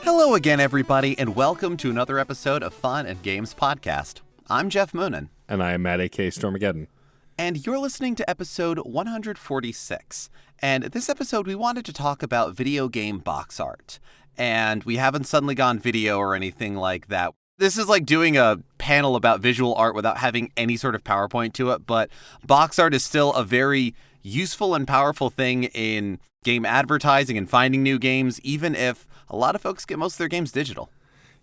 Hello again, everybody, and welcome to another episode of Fun and Games Podcast. I'm Geoff Moonen. And I am Matt A.K. Stormageddon. And you're listening to episode 146. And this episode, we wanted to talk about video game box art. And we haven't suddenly gone video or anything like that. This is like doing a panel about visual art without having any sort of PowerPoint to it. But box art is still a very useful and powerful thing in game advertising and finding new games, even if a lot of folks get most of their games digital.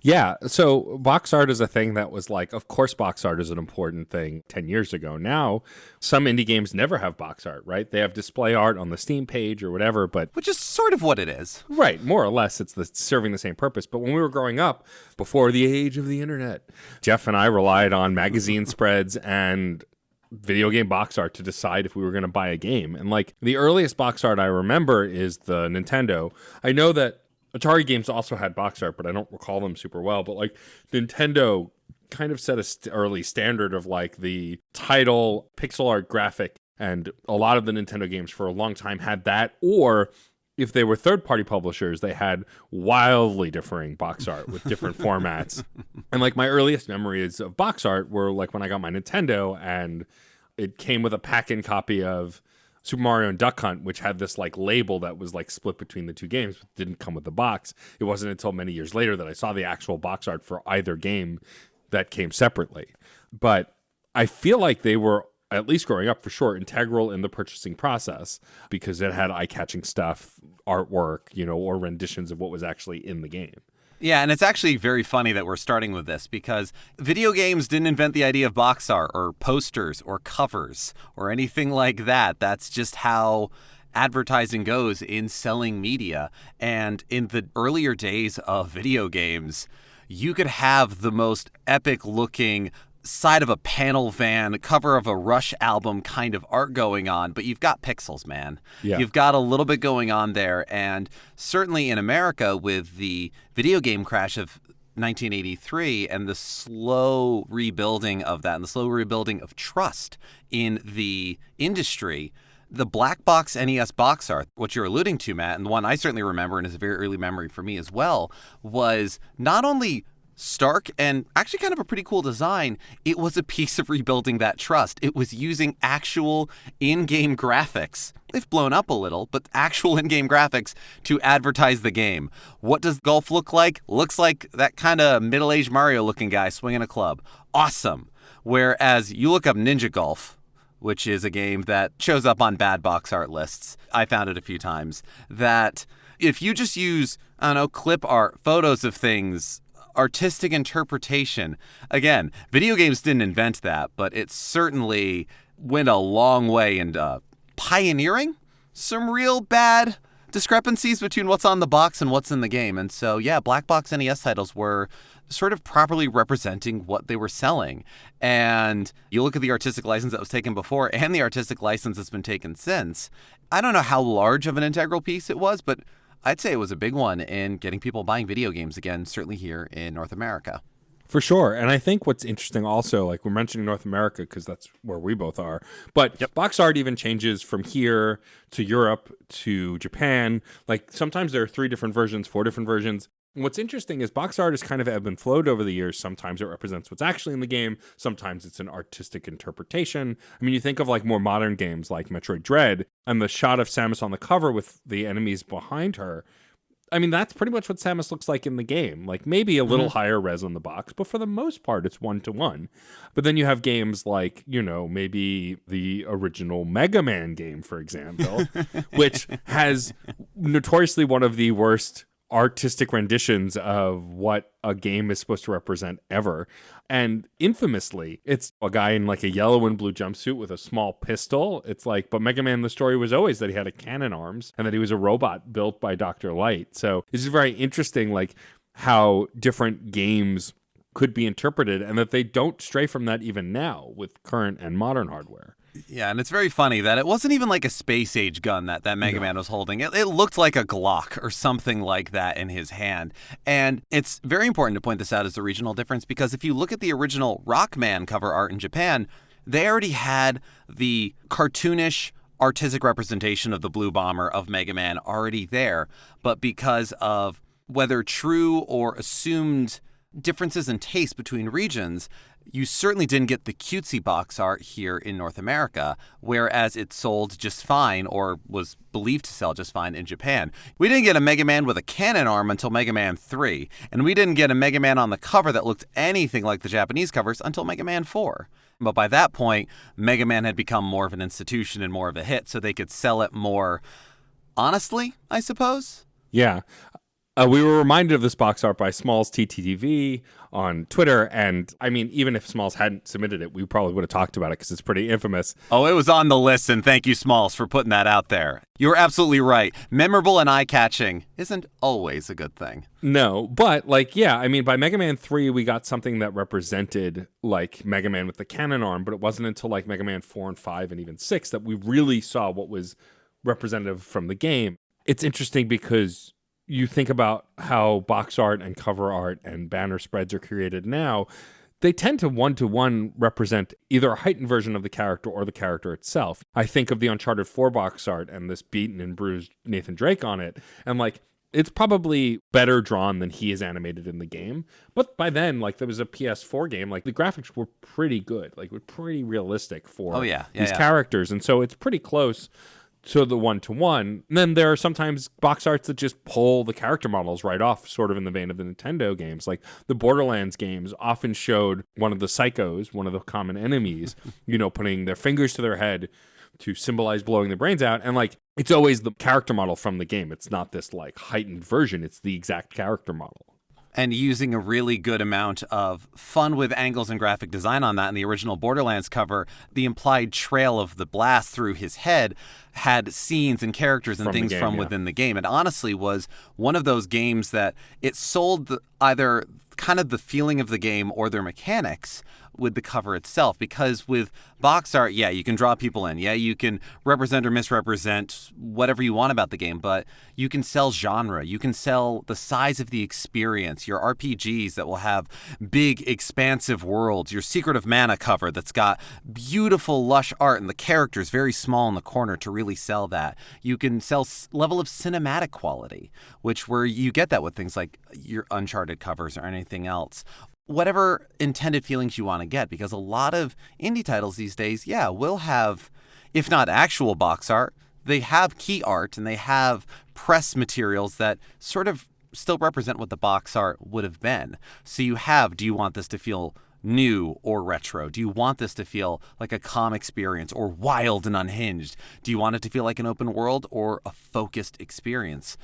Yeah, so box art is a thing that was like, of course box art is an important thing 10 years ago. Now, some indie games never have box art, right? They have display art on the Steam page or whatever, but... Which is sort of what it is. Right, more or less, it's serving the same purpose. But when we were growing up, before the age of the internet, Geoff and I relied on magazine spreads and video game box art to decide if we were going to buy a game. And like, the earliest box art I remember is the Nintendo. I know that Atari games also had box art, but I don't recall them super well. But like Nintendo kind of set a early standard of like the title, pixel art graphic, and a lot of the Nintendo games for a long time had that. Or if they were third-party publishers, they had wildly differing box art with different formats. And like my earliest memories of box art were like when I got my Nintendo and it came with a pack-in copy of Super Mario and Duck Hunt, which had this like label that was like split between the two games, but didn't come with the box. It wasn't until many years later that I saw the actual box art for either game that came separately. But I feel like they were, at least growing up for sure, integral in the purchasing process because it had eye-catching stuff, artwork, or renditions of what was actually in the game. Yeah, and it's actually very funny that we're starting with this because video games didn't invent the idea of box art or posters or covers or anything like that. That's just how advertising goes in selling media. And in the earlier days of video games, you could have the most epic looking side of a panel van, cover of a Rush album kind of art going on, but you've got pixels, man. Yeah. You've got a little bit going on there. And certainly in America with the video game crash of 1983 and the slow rebuilding of that and the slow rebuilding of trust in the industry, the black box NES box art, what you're alluding to, Matt, and the one I certainly remember and is a very early memory for me as well, was not only stark and actually kind of a pretty cool design, it was a piece of rebuilding that trust. It was using actual in-game graphics. They've blown up a little, but actual in-game graphics to advertise the game. What does golf look like? Looks like that kind of middle-aged Mario-looking guy swinging a club. Awesome. Whereas you look up Ninja Golf, which is a game that shows up on bad box art lists. I found it a few times. That if you just use, clip art, photos of things, artistic interpretation. Again, video games didn't invent that, but it certainly went a long way in pioneering some real bad discrepancies between what's on the box and what's in the game. And so, yeah, black box NES titles were sort of properly representing what they were selling. And you look at the artistic license that was taken before and the artistic license that's been taken since. I don't know how large of an integral piece it was, but I'd say it was a big one in getting people buying video games again, certainly here in North America. For sure. And I think what's interesting also, like we're mentioning North America because that's where we both are, but box art even changes from here to Europe to Japan. Like sometimes there are 3 different versions, 4 different versions. And what's interesting is box art has kind of ebbed and flowed over the years. Sometimes it represents what's actually in the game. Sometimes it's an artistic interpretation. I mean, you think of like more modern games like Metroid Dread and the shot of Samus on the cover with the enemies behind her. I mean, that's pretty much what Samus looks like in the game. Like maybe a little higher res on the box, but for the most part, it's 1-to-1. But then you have games like, maybe the original Mega Man game, for example, which has notoriously one of the worst artistic renditions of what a game is supposed to represent ever. And infamously, it's a guy in like a yellow and blue jumpsuit with a small pistol. It's like, but Mega Man, the story was always that he had a cannon arms and that he was a robot built by Dr. Light. So this is very interesting, like how different games could be interpreted and that they don't stray from that even now with current and modern hardware. Yeah, and it's very funny that it wasn't even like a space age gun that Mega Man was holding. It looked like a Glock or something like that in his hand. And it's very important to point this out as a regional difference, because if you look at the original Rockman cover art in Japan, they already had the cartoonish artistic representation of the blue bomber of Mega Man already there. But because of whether true or assumed differences in taste between regions, you certainly didn't get the cutesy box art here in North America, whereas it sold just fine or was believed to sell just fine in Japan. We didn't get a Mega Man with a cannon arm until Mega Man 3, and we didn't get a Mega Man on the cover that looked anything like the Japanese covers until Mega Man 4. But by that point, Mega Man had become more of an institution and more of a hit, so they could sell it more honestly, I suppose. Yeah. We were reminded of this box art by Smalls TTTV on Twitter, and I mean, even if Smalls hadn't submitted it, we probably would have talked about it because it's pretty infamous. Oh, it was on the list, and thank you, Smalls, for putting that out there. You're absolutely right. Memorable and eye-catching isn't always a good thing. No, but I mean, by Mega Man 3, we got something that represented like Mega Man with the cannon arm, but it wasn't until like Mega Man 4 and 5 and even 6 that we really saw what was representative from the game. It's interesting because you think about how box art and cover art and banner spreads are created now, they tend to one-to-one represent either a heightened version of the character or the character itself. I think of the Uncharted 4 box art and this beaten and bruised Nathan Drake on it, and it's probably better drawn than he is animated in the game. But by then, there was a PS4 game, the graphics were pretty good, were pretty realistic for these characters, and so it's pretty close to the one-to-one. And then there are sometimes box arts that just pull the character models right off, sort of in the vein of the Nintendo games. Like the Borderlands games often showed one of the psychos, one of the common enemies, putting their fingers to their head to symbolize blowing their brains out. And it's always the character model from the game. It's not this heightened version. It's the exact character model. And using a really good amount of fun with angles and graphic design on that. In the original Borderlands cover, the implied trail of the blast through his head had scenes and characters and things from within the game. It honestly was one of those games that it sold either kind of the feeling of the game or their mechanics with the cover itself. Because with box art, you can draw people in. You can represent or misrepresent whatever you want about the game, but you can sell genre. You can sell the size of the experience, your RPGs that will have big, expansive worlds, your Secret of Mana cover that's got beautiful, lush art and the characters very small in the corner to really sell that. You can sell level of cinematic quality, where you get that with things like your Uncharted covers or anything else. Whatever intended feelings you want to get, because a lot of indie titles these days, will have, if not actual box art, they have key art and they have press materials that sort of still represent what the box art would have been. So do you want this to feel new or retro? Do you want this to feel like a calm experience or wild and unhinged? Do you want it to feel like an open world or a focused experience?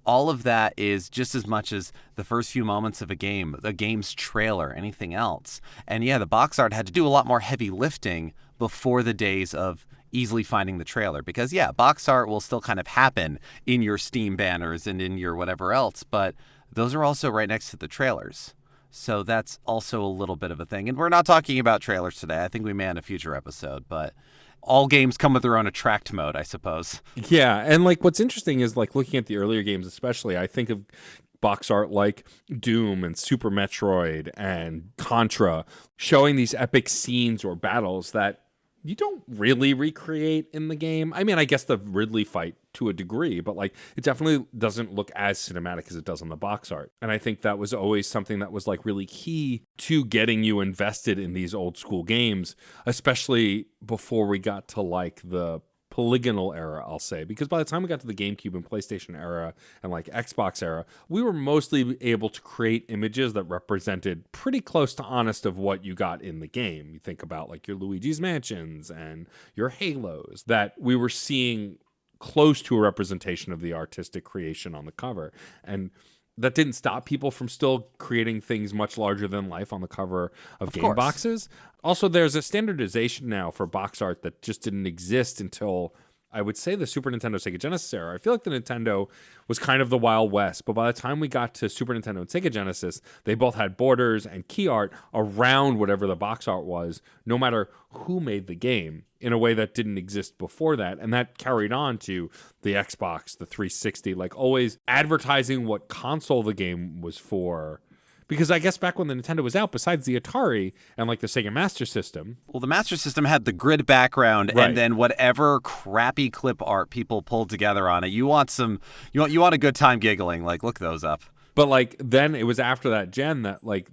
All of that is just as much as the first few moments of a game, the game's trailer, anything else. And the box art had to do a lot more heavy lifting before the days of easily finding the trailer. Because box art will still kind of happen in your Steam banners and in your whatever else, but those are also right next to the trailers. So that's also a little bit of a thing. And we're not talking about trailers today. I think we may in a future episode, but all games come with their own attract mode, I suppose. Yeah, and what's interesting is looking at the earlier games especially, I think of box art like Doom and Super Metroid and Contra, showing these epic scenes or battles that you don't really recreate in the game. I mean, I guess the Ridley fight to a degree, but it definitely doesn't look as cinematic as it does on the box art. And I think that was always something that was really key to getting you invested in these old school games, especially before we got to the polygonal era, I'll say, because by the time we got to the GameCube and PlayStation era and Xbox era, we were mostly able to create images that represented pretty close to honest of what you got in the game. You think about your Luigi's Mansions and your Halos, that we were seeing close to a representation of the artistic creation on the cover. And that didn't stop people from still creating things much larger than life on the cover of game boxes. Also, there's a standardization now for box art that just didn't exist until, I would say, the Super Nintendo Sega Genesis era. I feel like the Nintendo was kind of the Wild West, but by the time we got to Super Nintendo and Sega Genesis, they both had borders and key art around whatever the box art was, no matter who made the game, in a way that didn't exist before that. And that carried on to the Xbox, the 360, always advertising what console the game was for. Because I guess back when the Nintendo was out, besides the Atari and the Sega Master System. Well, the Master System had the grid background and then whatever crappy clip art people pulled together on it. You want a good time giggling. Look those up. But like then it was after that gen that like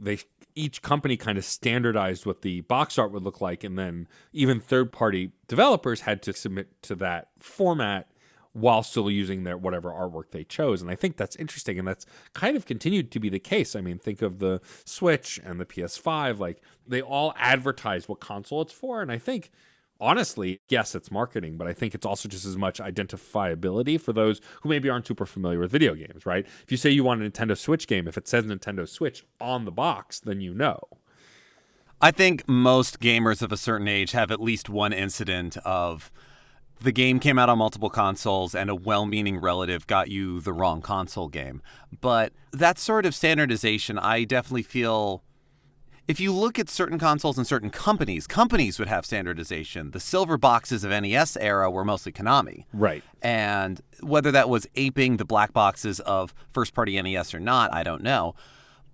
each company kind of standardized what the box art would look like, and then even third-party developers had to submit to that format while still using their whatever artwork they chose. And I think that's interesting, and that's kind of continued to be the case. I mean, think of the Switch and the PS5, like they all advertise what console it's for, and I think honestly, yes, it's marketing, but I think it's also just as much identifiability for those who maybe aren't super familiar with video games, right? If you say you want a Nintendo Switch game, if it says Nintendo Switch on the box, then you know. I think most gamers of a certain age have at least one incident of the game came out on multiple consoles and a well-meaning relative got you the wrong console game. But that sort of standardization, I definitely feel, if you look at certain consoles and certain companies would have standardization. The silver boxes of NES era were mostly Konami. Right. And whether that was aping the black boxes of first-party NES or not, I don't know.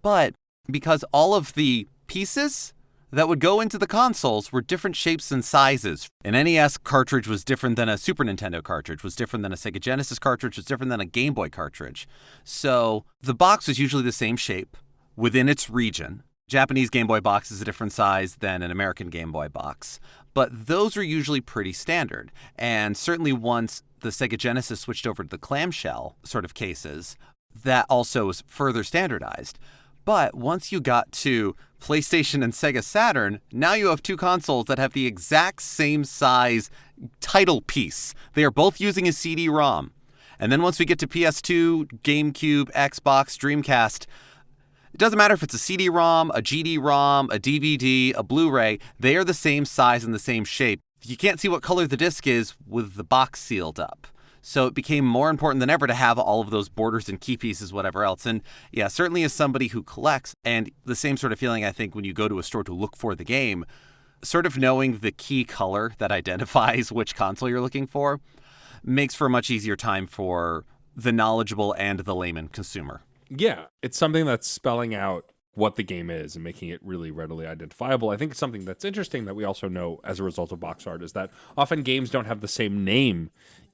But because all of the pieces that would go into the consoles were different shapes and sizes. An NES cartridge was different than a Super Nintendo cartridge, was different than a Sega Genesis cartridge, was different than a Game Boy cartridge. So the box was usually the same shape within its region. Japanese Game Boy box is a different size than an American Game Boy box. But those are usually pretty standard. And certainly once the Sega Genesis switched over to the clamshell sort of cases, that also was further standardized. But once you got to PlayStation and Sega Saturn, now you have two consoles that have the exact same size title piece. They are both using a CD-ROM. And then once we get to PS2, GameCube, Xbox, Dreamcast, it doesn't matter if it's a CD-ROM, a GD-ROM, a DVD, a Blu-ray, they are the same size and the same shape. You can't see what color the disc is with the box sealed up. So it became more important than ever to have all of those borders and key pieces, whatever else. And yeah, certainly as somebody who collects, and the same sort of feeling I think when you go to a store to look for the game, sort of knowing the key color that identifies which console you're looking for makes for a much easier time for the knowledgeable and the layman consumer. Yeah, it's something that's spelling out what the game is and making it really readily identifiable. I think it's something that's interesting that we also know as a result of box art is that often games don't have the same name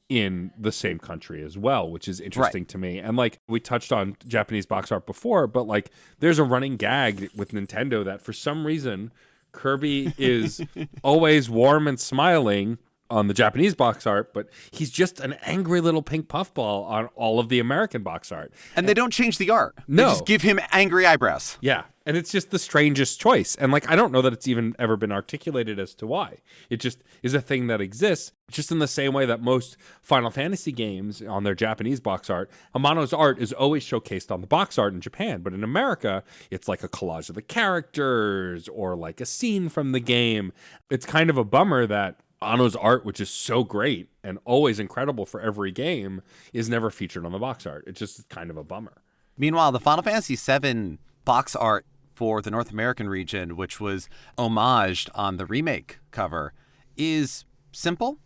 in the same country as well, which is interesting to me. And like we touched on Japanese box art before, but like there's a running gag with Nintendo that for some reason Kirby is always warm and smiling on the Japanese box art, but he's just an angry little pink puffball on all of the American box art. And they don't change the art. No. They just give him angry eyebrows. Yeah. And it's just the strangest choice. And like, I don't know that it's even ever been articulated as to why. It just is a thing that exists, just in the same way that most Final Fantasy games on their Japanese box art, Amano's art is always showcased on the box art in Japan. But in America, it's like a collage of the characters or like a scene from the game. It's kind of a bummer that Anno's art, which is so great and always incredible for every game, is never featured on the box art. It's just kind of a bummer. Meanwhile, the Final Fantasy VII box art for the North American region, which was homaged on the remake cover, is simple,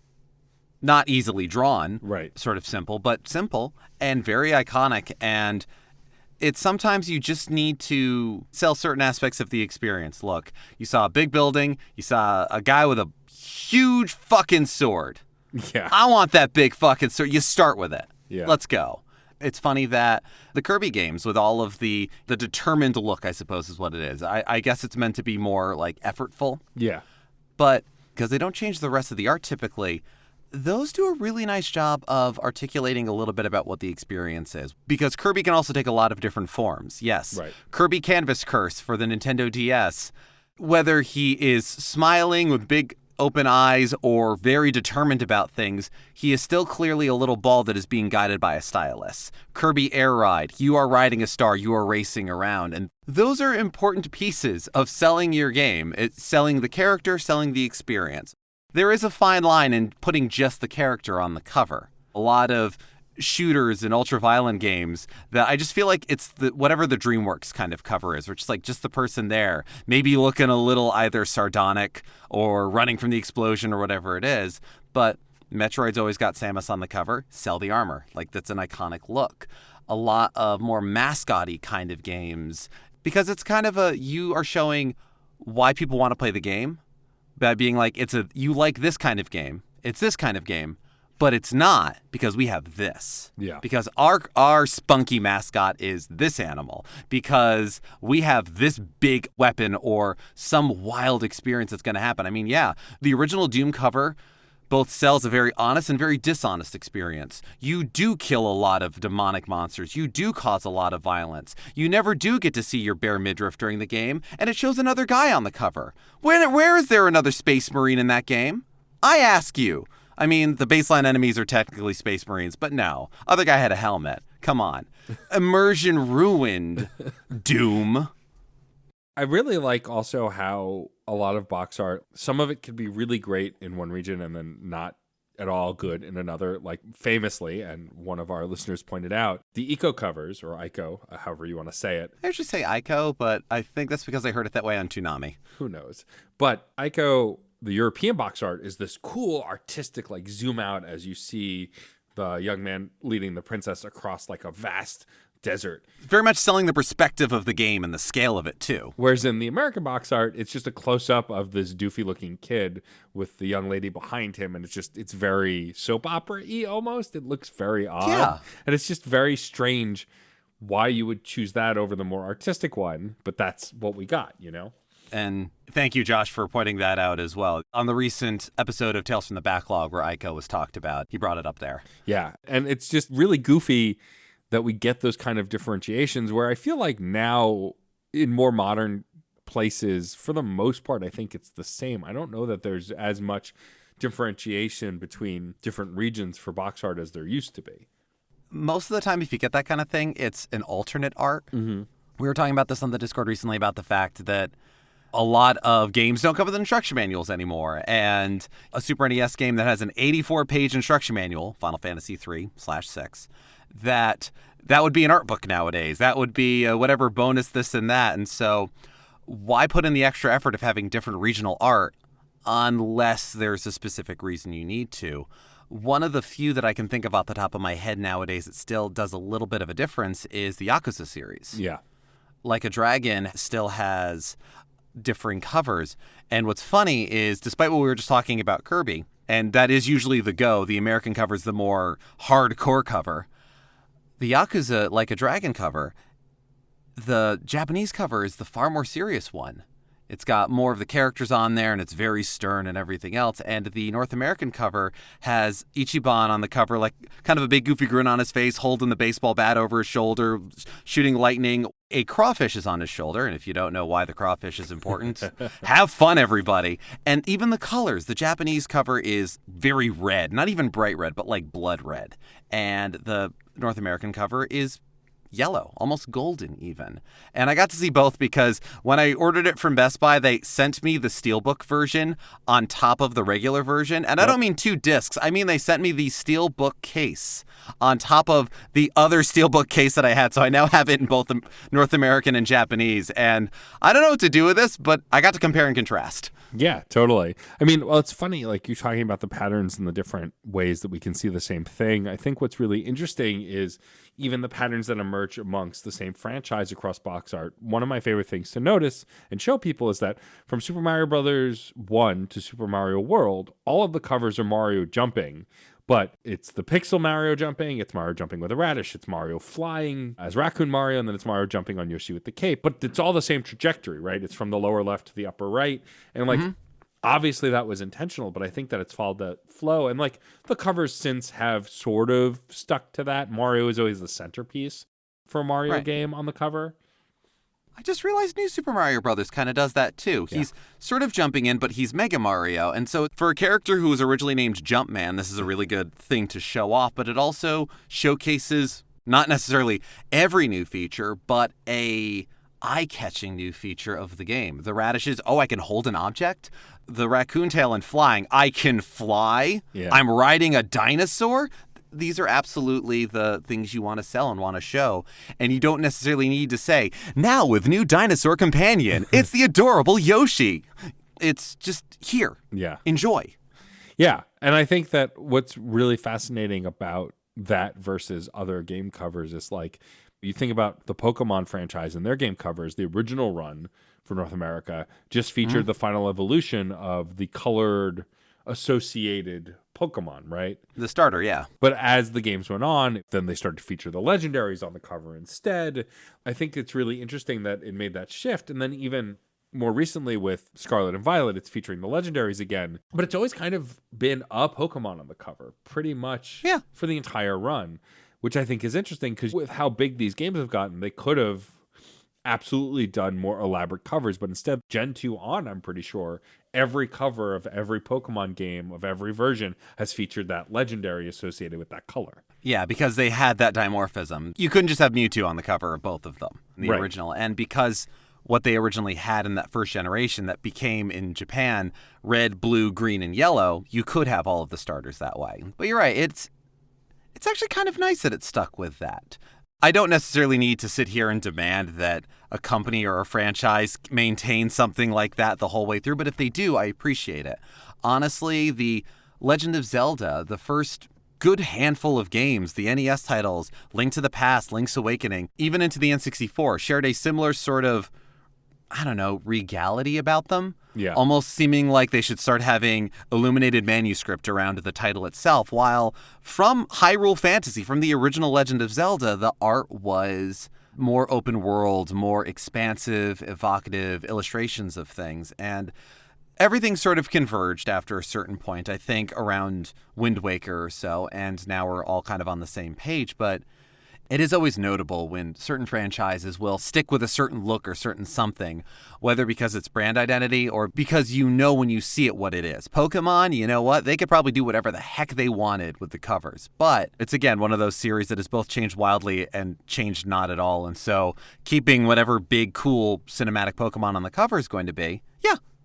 not easily drawn, right? Sort of simple, but simple and very iconic. And it's sometimes you just need to sell certain aspects of the experience. Look, you saw a big building, you saw a guy with a huge fucking sword. Yeah. I want that big fucking sword. You start with it. Yeah. Let's go. It's funny that the Kirby games with all of the determined look, I suppose is what it is. I guess it's meant to be more like effortful. Yeah. But because they don't change the rest of the art typically, those do a really nice job of articulating a little bit about what the experience is. Because Kirby can also take a lot of different forms. Yes. Right. Kirby Canvas Curse for the Nintendo DS. Whether he is smiling with big open eyes or very determined about things, he is still clearly a little ball that is being guided by a stylus. Kirby Air Ride, you are riding a star, you are racing around. And those are important pieces of selling your game. It's selling the character, selling the experience. There is a fine line in putting just the character on the cover. A lot of shooters and ultra-violent games that I just feel like it's whatever the DreamWorks kind of cover is, which is like just the person there, maybe looking a little either sardonic or running from the explosion or whatever it is. But Metroid's always got Samus on the cover, sell the armor. Like that's an iconic look. A lot of more mascot-y kind of games, because it's kind of you are showing why people want to play the game by being like, you like this kind of game. It's this kind of game. But it's not, because we have this. Yeah. Because our spunky mascot is this animal. Because we have this big weapon or some wild experience that's going to happen. I mean, yeah, the original Doom cover both sells a very honest and very dishonest experience. You do kill a lot of demonic monsters. You do cause a lot of violence. You never do get to see your bare midriff during the game, and it shows another guy on the cover. Where is there another Space Marine in that game? I ask you. I mean, the baseline enemies are technically Space Marines, but no. Other guy had a helmet. Come on. Immersion ruined, Doom. I really like also how a lot of box art, some of it could be really great in one region and then not at all good in another. Like famously, and one of our listeners pointed out, the eco covers, or Ico, however you want to say it. I usually say Ico, but I think that's because I heard it that way on Toonami. Who knows? But Ico, the European box art, is this cool artistic, like zoom out as you see the young man leading the princess across like a vast desert. Very much selling the perspective of the game and the scale of it too. Whereas in the American box art, it's just a close-up of this doofy-looking kid with the young lady behind him, and it's very soap opera-y almost. It looks very odd. Yeah. And it's just very strange why you would choose that over the more artistic one, but that's what we got, you know? And thank you, Josh, for pointing that out as well. On the recent episode of Tales from the Backlog where Ico was talked about, he brought it up there. Yeah, and it's just really goofy that we get those kind of differentiations, where I feel like now in more modern places, for the most part, I think it's the same. I don't know that there's as much differentiation between different regions for box art as there used to be. Most of the time, if you get that kind of thing, it's an alternate art. Mm-hmm. We were talking about this on the Discord recently about the fact that a lot of games don't come with instruction manuals anymore. And a Super NES game that has an 84-page instruction manual, Final Fantasy 3/6, that would be an art book nowadays. That would be whatever bonus this and that. And so why put in the extra effort of having different regional art unless there's a specific reason you need to? One of the few that I can think of off the top of my head nowadays that still does a little bit of a difference is the Yakuza series. Yeah. Like a Dragon still has differing covers. And what's funny is, despite what we were just talking about Kirby, and that is usually the American cover is the more hardcore cover, the Yakuza Like a Dragon cover, the Japanese cover is the far more serious one. It's got more of the characters on there, and it's very stern and everything else. And the North American cover has Ichiban on the cover, like kind of a big goofy grin on his face, holding the baseball bat over his shoulder, shooting lightning. A crawfish is on his shoulder, and if you don't know why the crawfish is important, have fun, everybody. And even the colors, the Japanese cover is very red, not even bright red, but like blood red. And the North American cover is yellow, almost golden even. And I got to see both because when I ordered it from Best Buy, they sent me the Steelbook version on top of the regular version. And I don't mean 2 discs. I mean, they sent me the Steelbook case on top of the other Steelbook case that I had. So I now have it in both the North American and Japanese. And I don't know what to do with this, but I got to compare and contrast. Yeah, totally. I mean, well, it's funny, like you're talking about the patterns and the different ways that we can see the same thing. I think what's really interesting is even the patterns that emerge amongst the same franchise across box art. One of my favorite things to notice and show people is that from Super Mario Brothers 1 to Super Mario World, all of the covers are Mario jumping. But it's the pixel Mario jumping, it's Mario jumping with a radish, it's Mario flying as Raccoon Mario, and then it's Mario jumping on Yoshi with the cape. But it's all the same trajectory, right? It's from the lower left to the upper right. And like, obviously that was intentional, but I think that it's followed that flow. And like the covers since have sort of stuck to that. Mario is always the centerpiece for a Mario game on the cover. I just realized New Super Mario Brothers kind of does that too. Yeah. He's sort of jumping in, but he's Mega Mario. And so for a character who was originally named Jumpman, this is a really good thing to show off, but it also showcases not necessarily every new feature, but a eye-catching new feature of the game. The radishes, I can hold an object. The raccoon tail and flying, I can fly. Yeah. I'm riding a dinosaur. These are absolutely the things you want to sell and want to show. And you don't necessarily need to say, now with new dinosaur companion, it's the adorable Yoshi. It's just here. Yeah. Enjoy. Yeah. And I think that what's really fascinating about that versus other game covers is like, you think about the Pokemon franchise and their game covers, the original run for North America just featured the final evolution of the colored associated Pokemon, right? The starter, yeah. But as the games went on, then they started to feature the legendaries on the cover instead. I think it's really interesting that it made that shift. And then even more recently with Scarlet and Violet, it's featuring the legendaries again. But it's always kind of been a Pokemon on the cover, pretty much for the entire run, which I think is interesting because with how big these games have gotten, they could have absolutely done more elaborate covers, but instead, Gen 2 on, I'm pretty sure, every cover of every Pokemon game of every version has featured that legendary associated with that color. Yeah, because they had that dimorphism. You couldn't just have Mewtwo on the cover of both of them, the original. And because what they originally had in that first generation that became in Japan red, blue, green, and yellow, you could have all of the starters that way. But you're right, it's actually kind of nice that it stuck with that. I don't necessarily need to sit here and demand that a company or a franchise maintain something like that the whole way through, but if they do, I appreciate it. Honestly, the Legend of Zelda, the first good handful of games, the NES titles, Link to the Past, Link's Awakening, even into the N64, shared a similar sort of, regality about them. Yeah. Almost seeming like they should start having illuminated manuscript around the title itself, while from Hyrule Fantasy, from the original Legend of Zelda, the art was more open world, more expansive, evocative illustrations of things. And everything sort of converged after a certain point, I think, around Wind Waker or so, and now we're all kind of on the same page. But it is always notable when certain franchises will stick with a certain look or certain something, whether because it's brand identity or because you know when you see it what it is. Pokemon, you know what? They could probably do whatever the heck they wanted with the covers. But it's, again, one of those series that has both changed wildly and changed not at all. And so keeping whatever big, cool cinematic Pokemon on the cover is going to be,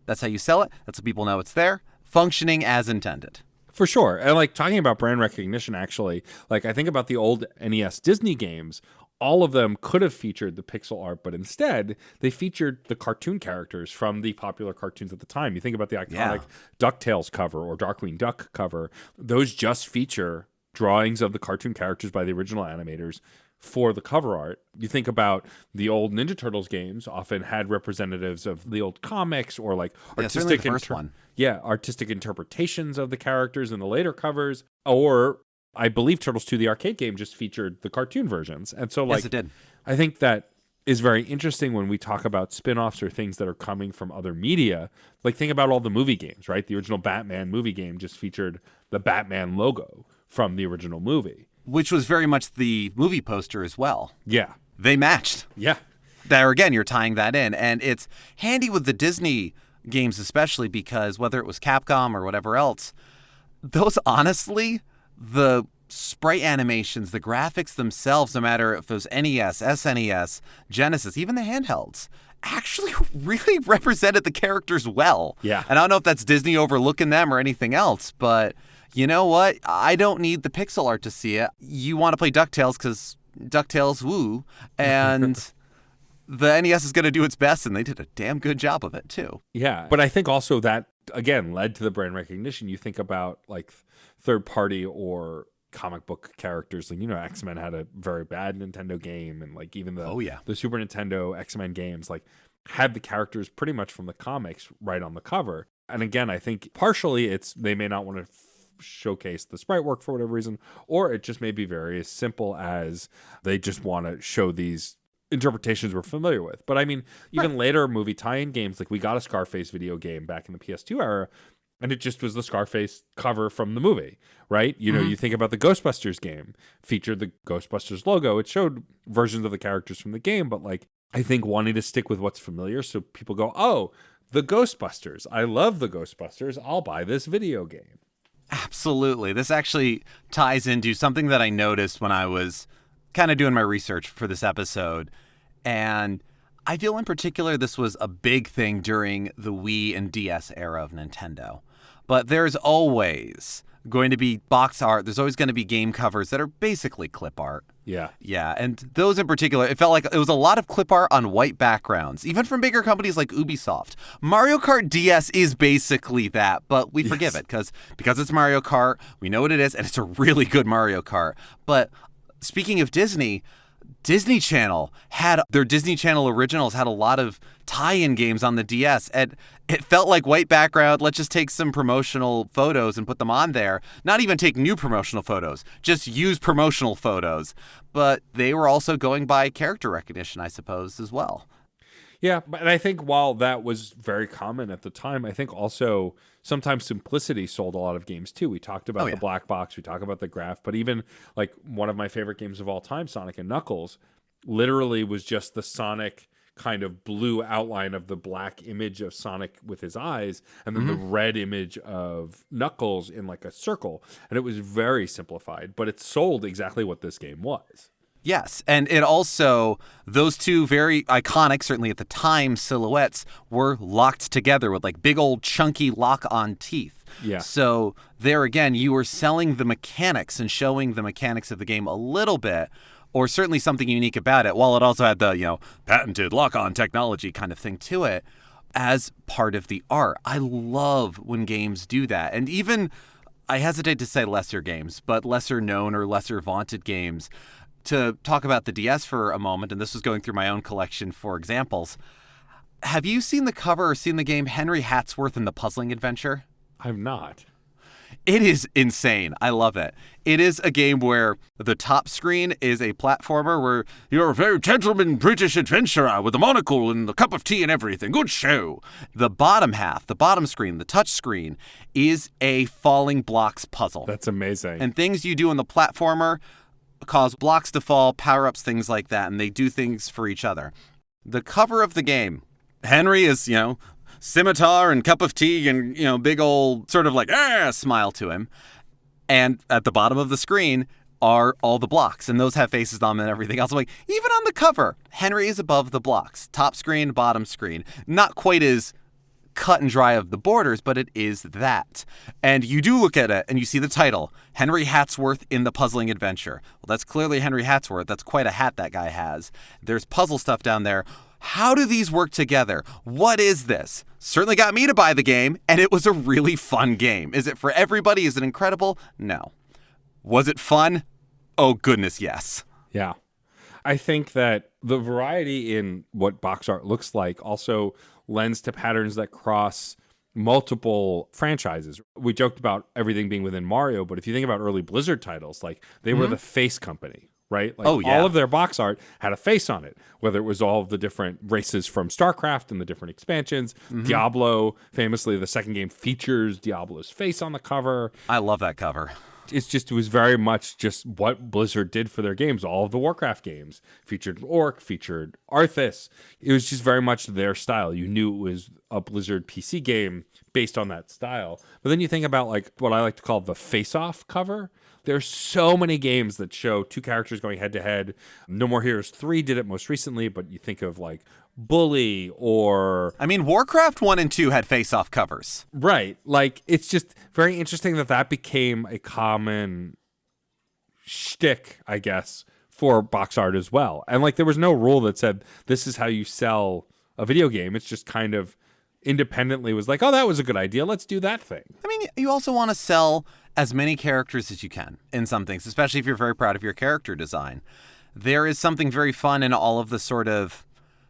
that's how you sell it. That's how people know it's there. Functioning as intended. For sure. And talking about brand recognition, actually, I think about the old NES Disney games, all of them could have featured the pixel art, but instead they featured the cartoon characters from the popular cartoons at the time. You think about the iconic DuckTales cover or Darkwing Duck cover. Those just feature drawings of the cartoon characters by the original animators for the cover art. You think about the old Ninja Turtles games often had representatives of the old comics or artistic the first one. Artistic interpretations of the characters in the later covers. Or I believe Turtles 2, the arcade game, just featured the cartoon versions. And so yes, it did. I think that is very interesting when we talk about spin-offs or things that are coming from other media. Think about all the movie games, right? The original Batman movie game just featured the Batman logo from the original movie. Which was very much the movie poster as well. Yeah. They matched. Yeah. There again, you're tying that in. And it's handy with the Disney games especially because whether it was Capcom or whatever else, those honestly, the sprite animations, the graphics themselves, no matter if it was NES, SNES, Genesis, even the handhelds, actually really represented the characters well. Yeah. And I don't know if that's Disney overlooking them or anything else, but you know what? I don't need the pixel art to see it. You want to play DuckTales because DuckTales woo, and the NES is going to do its best, and they did a damn good job of it, too. Yeah, but I think also that, again, led to the brand recognition. You think about, third-party or comic book characters. X-Men had a very bad Nintendo game, and, even the Super Nintendo X-Men games, had the characters pretty much from the comics right on the cover. And again, I think partially it's they may not want to showcase the sprite work for whatever reason, or it just may be very as simple as they just want to show these interpretations we're familiar with. But I mean, even later movie tie-in games, we got a Scarface video game back in the PS2 era, and it just was the Scarface cover from the movie, right? You think about the Ghostbusters game, featured the Ghostbusters logo. It showed versions of the characters from the game, but I think wanting to stick with what's familiar so people go, oh, the Ghostbusters. I love the Ghostbusters. I'll buy this video game. Absolutely. This actually ties into something that I noticed when I was kind of doing my research for this episode. And I feel in particular this was a big thing during the Wii and DS era of Nintendo. But there's always going to be box art. There's always going to be game covers that are basically clip art. Yeah. Yeah. And those in particular, it felt like it was a lot of clip art on white backgrounds, even from bigger companies like Ubisoft. Mario Kart DS is basically that, but we forgive it because it's Mario Kart. We know what it is, and it's a really good Mario Kart. But speaking of Disney, Disney Channel had their Disney Channel originals had a lot of tie-in games on the DS, and it felt like white background. Let's just take some promotional photos and put them on there. Not even take new promotional photos, just use promotional photos. But they were also going by character recognition, I suppose, as well. Yeah, and I think while that was very common at the time, I think also sometimes simplicity sold a lot of games too. We talked about the black box, we talked about the graph, but even like one of my favorite games of all time, Sonic and Knuckles, literally was just the Sonic kind of blue outline of the black image of Sonic with his eyes, and then the red image of Knuckles in like a circle. And it was very simplified, but it sold exactly what this game was. Yes, and it also, those two very iconic, certainly at the time, silhouettes were locked together with like big old chunky lock-on teeth. Yeah. So there again, you were selling the mechanics and showing the mechanics of the game a little bit, or certainly something unique about it, while it also had the, patented lock-on technology kind of thing to it as part of the art. I love when games do that. And even, I hesitate to say lesser games, but lesser known or lesser vaunted games. To talk about the DS for a moment, and this was going through my own collection for examples. Have you seen the cover or seen the game Henry Hatsworth and the Puzzling Adventure? I've not. It is insane. I love it. It is a game where the top screen is a platformer where you're a very gentleman British adventurer with a monocle and a cup of tea and everything. Good show. The bottom half, the bottom screen, the touch screen, is a falling blocks puzzle. That's amazing. And things you do in the platformer cause blocks to fall, power-ups, things like that, and they do things for each other. The cover of the game, Henry is, scimitar and cup of tea and, big old sort of like, smile to him. And at the bottom of the screen are all the blocks, and those have faces on them and everything else. I'm like, even on the cover, Henry is above the blocks. Top screen, bottom screen. Not quite as cut and dry of the borders, but it is that. And you do look at it and you see the title, Henry Hatsworth in the Puzzling Adventure. Well, that's clearly Henry Hatsworth. That's quite a hat that guy has. There's puzzle stuff down there. How do these work together? What is this? Certainly got me to buy the game, and it was a really fun game. Is it for everybody? Is it incredible? No. Was it fun? Oh, goodness, yes. Yeah. I think that the variety in what box art looks like also lends to patterns that cross multiple franchises. We joked about everything being within Mario, but if you think about early Blizzard titles, like they were the face company, right? Like all of their box art had a face on it, whether it was all of the different races from StarCraft and the different expansions. Diablo, famously, the second game features Diablo's face on the cover. I love that cover. It was very much just what Blizzard did for their games. All of the Warcraft games featured Orc, featured Arthas. It was just very much their style. You knew it was a Blizzard PC game based on that style. But then you think about like what I like to call the face-off cover. There's so many games that show two characters going head-to-head. No More Heroes 3 did it most recently, but you think of like Bully or... I mean, Warcraft 1 and 2 had face-off covers. Right. Like, it's just very interesting that became a common shtick, I guess, for box art as well. And like, there was no rule that said, this is how you sell a video game. It's just kind of independently was like, oh, that was a good idea. Let's do that thing. I mean, you also want to sell as many characters as you can in some things, especially if you're very proud of your character design. There is something very fun in all of the sort of,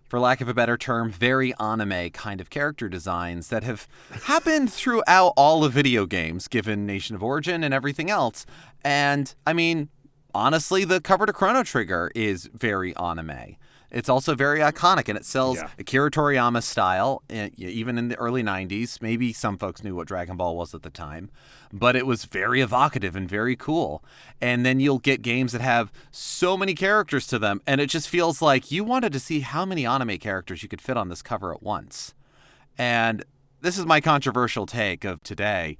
for lack of a better term, very anime kind of character designs that have happened throughout all of video games, given Nation of Origin and everything else. And, I mean, honestly, the cover to Chrono Trigger is very anime. It's also very iconic, and it sells Akira Toriyama style, even in the early 90s. Maybe some folks knew what Dragon Ball was at the time, but it was very evocative and very cool. And then you'll get games that have so many characters to them, and it just feels like you wanted to see how many anime characters you could fit on this cover at once. And this is my controversial take of today.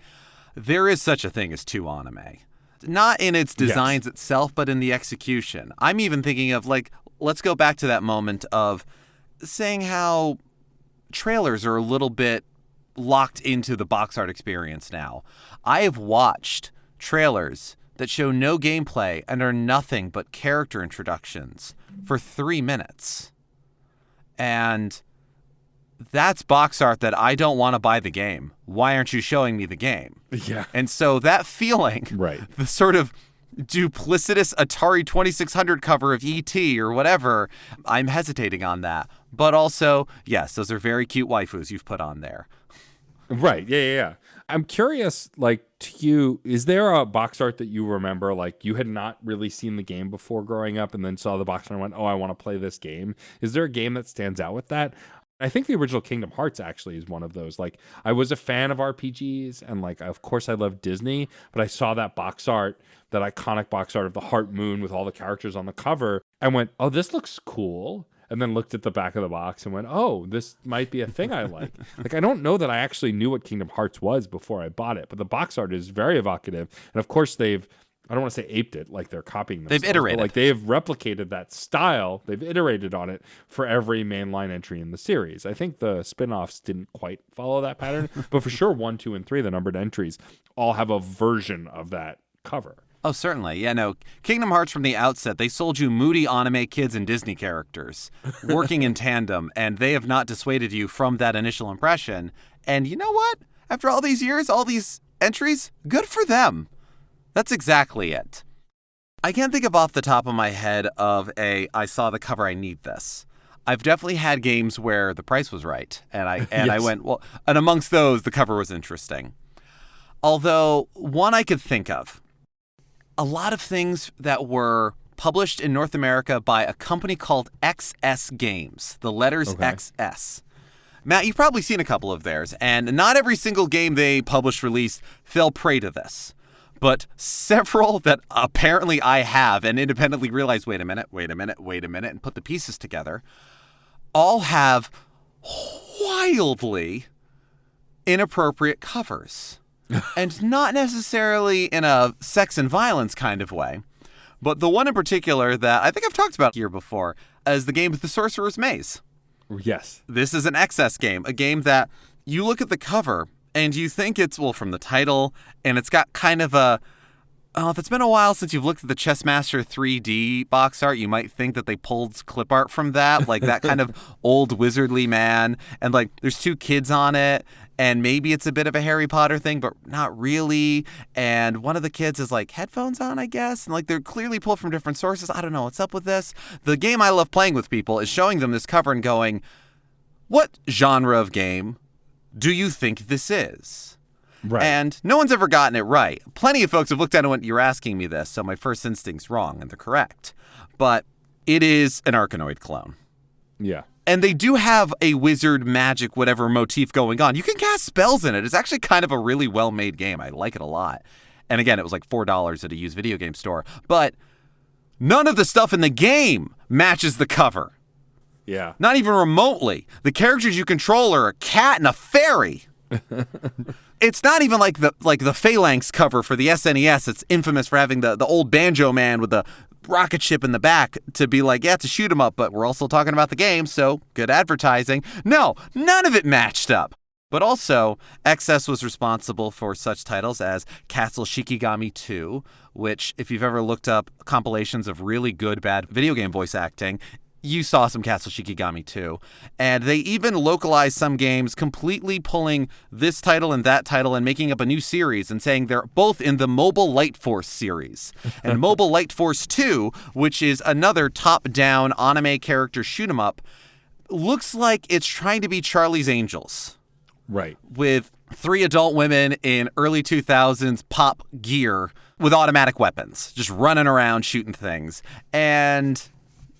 There is such a thing as too anime. Not in its designs itself, but in the execution. I'm even thinking of, like, let's go back to that moment of saying how trailers are a little bit locked into the box art experience now. I have watched trailers that show no gameplay and are nothing but character introductions for 3 minutes. And that's box art that I don't want to buy the game. Why aren't you showing me the game? Yeah. And so that feeling, right, the sort of duplicitous Atari 2600 cover of E.T. or whatever, I'm hesitating on that. But also, yes, those are very cute waifus you've put on there. Right. Yeah. I'm curious, like, to you, is there a box art that you remember, like, you had not really seen the game before growing up and then saw the box art and went, oh, I want to play this game? Is there a game that stands out with that? I think the original Kingdom Hearts actually is one of those. Like, I was a fan of RPGs and, like, of course I love Disney, but I saw that box art, that iconic box art of the Heart Moon with all the characters on the cover and went, oh, this looks cool. And then looked at the back of the box and went, oh, this might be a thing I like. Like, I don't know that I actually knew what Kingdom Hearts was before I bought it, but the box art is very evocative. And of course, I don't want to say aped it, like they're copying themselves. They've iterated. Like, they have replicated that style. They've iterated on it for every mainline entry in the series. I think the spin-offs didn't quite follow that pattern, but for sure, 1, 2, and 3, the numbered entries, all have a version of that cover. Oh, certainly. Yeah, no. Kingdom Hearts from the outset, they sold you moody anime kids and Disney characters working in tandem, and they have not dissuaded you from that initial impression. And you know what? After all these years, all these entries, good for them. That's exactly it. I can't think of off the top of my head of I saw the cover, I need this. I've definitely had games where the price was right, and I Yes. I went, well, and amongst those, the cover was interesting. Although, one I could think of, a lot of things that were published in North America by a company called XS Games, the letters Okay. XS. Matt, you've probably seen a couple of theirs, and not every single game they published released fell prey to this. But several that apparently I have and independently realized, wait a minute, and put the pieces together, all have wildly inappropriate covers. And not necessarily in a sex and violence kind of way. But the one in particular that I think I've talked about here before is the game The Sorcerer's Maze. Yes. This is an XS game, a game that you look at the cover and you think it's, well, from the title, and it's got kind of if it's been a while since you've looked at the Chessmaster 3D box art, you might think that they pulled clip art from that, like that kind of old wizardly man, and like there's 2 kids on it, and maybe it's a bit of a Harry Potter thing, but not really, and one of the kids has like headphones on, I guess, and like they're clearly pulled from different sources. I don't know what's up with this. The game I love playing with people is showing them this cover and going, what genre of game do you think this is? Right. And no one's ever gotten it right. Plenty of folks have looked at it and went, you're asking me this, so my first instinct's wrong, and they're correct. But it is an Arkanoid clone. Yeah. And they do have a wizard magic whatever motif going on. You can cast spells in it. It's actually kind of a really well-made game. I like it a lot. And again, it was like $4 at a used video game store. But none of the stuff in the game matches the cover. Yeah. Not even remotely. The characters you control are a cat and a fairy. It's not even like the Phalanx cover for the SNES. It's infamous for having the old banjo man with the rocket ship in the back to be like, yeah, to shoot him up, but we're also talking about the game, so good advertising. No, none of it matched up. But also, XS was responsible for such titles as Castle Shikigami 2, which, if you've ever looked up compilations of really good, bad video game voice acting, you saw some Castle Shikigami 2. And they even localized some games, completely pulling this title and that title and making up a new series and saying they're both in the Mobile Light Force series. And Mobile Light Force 2, which is another top-down anime character shoot-'em-up, looks like it's trying to be Charlie's Angels. Right. With 3 adult women in early 2000s pop gear with automatic weapons, just running around shooting things. And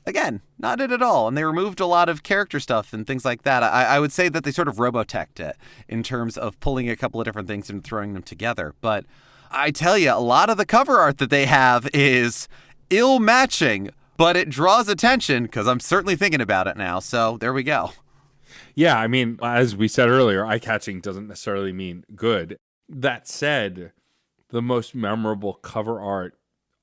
again, not it at all. And they removed a lot of character stuff and things like that. I would say that they sort of Roboteched it in terms of pulling a couple of different things and throwing them together. But I tell you, a lot of the cover art that they have is ill-matching, but it draws attention because I'm certainly thinking about it now. So there we go. Yeah, I mean, as we said earlier, eye-catching doesn't necessarily mean good. That said, the most memorable cover art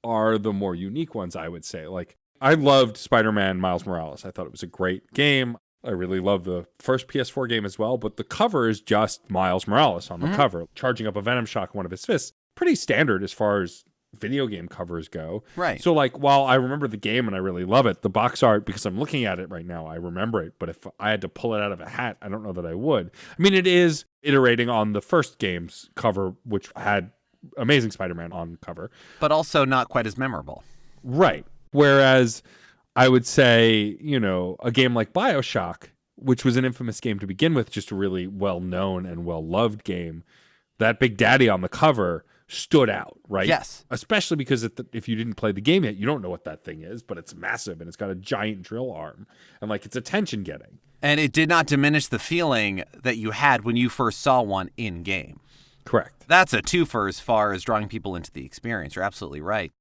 are the more unique ones, I would say. Like, I loved Spider-Man Miles Morales. I thought it was a great game. I really love the first PS4 game as well, but the cover is just Miles Morales on the cover, charging up a Venom shock in one of his fists. Pretty standard as far as video game covers go. Right. So, like, while I remember the game and I really love it, the box art, because I'm looking at it right now, I remember it. But if I had to pull it out of a hat, I don't know that I would. I mean, it is iterating on the first game's cover, which had Amazing Spider-Man on cover. But also not quite as memorable. Right. Whereas I would say, a game like BioShock, which was an infamous game to begin with, just a really well-known and well-loved game, that Big Daddy on the cover stood out, right? Yes. Especially because if you didn't play the game yet, you don't know what that thing is, but it's massive and it's got a giant drill arm and it's attention getting. And it did not diminish the feeling that you had when you first saw one in game. Correct. That's a twofer as far as drawing people into the experience. You're absolutely right.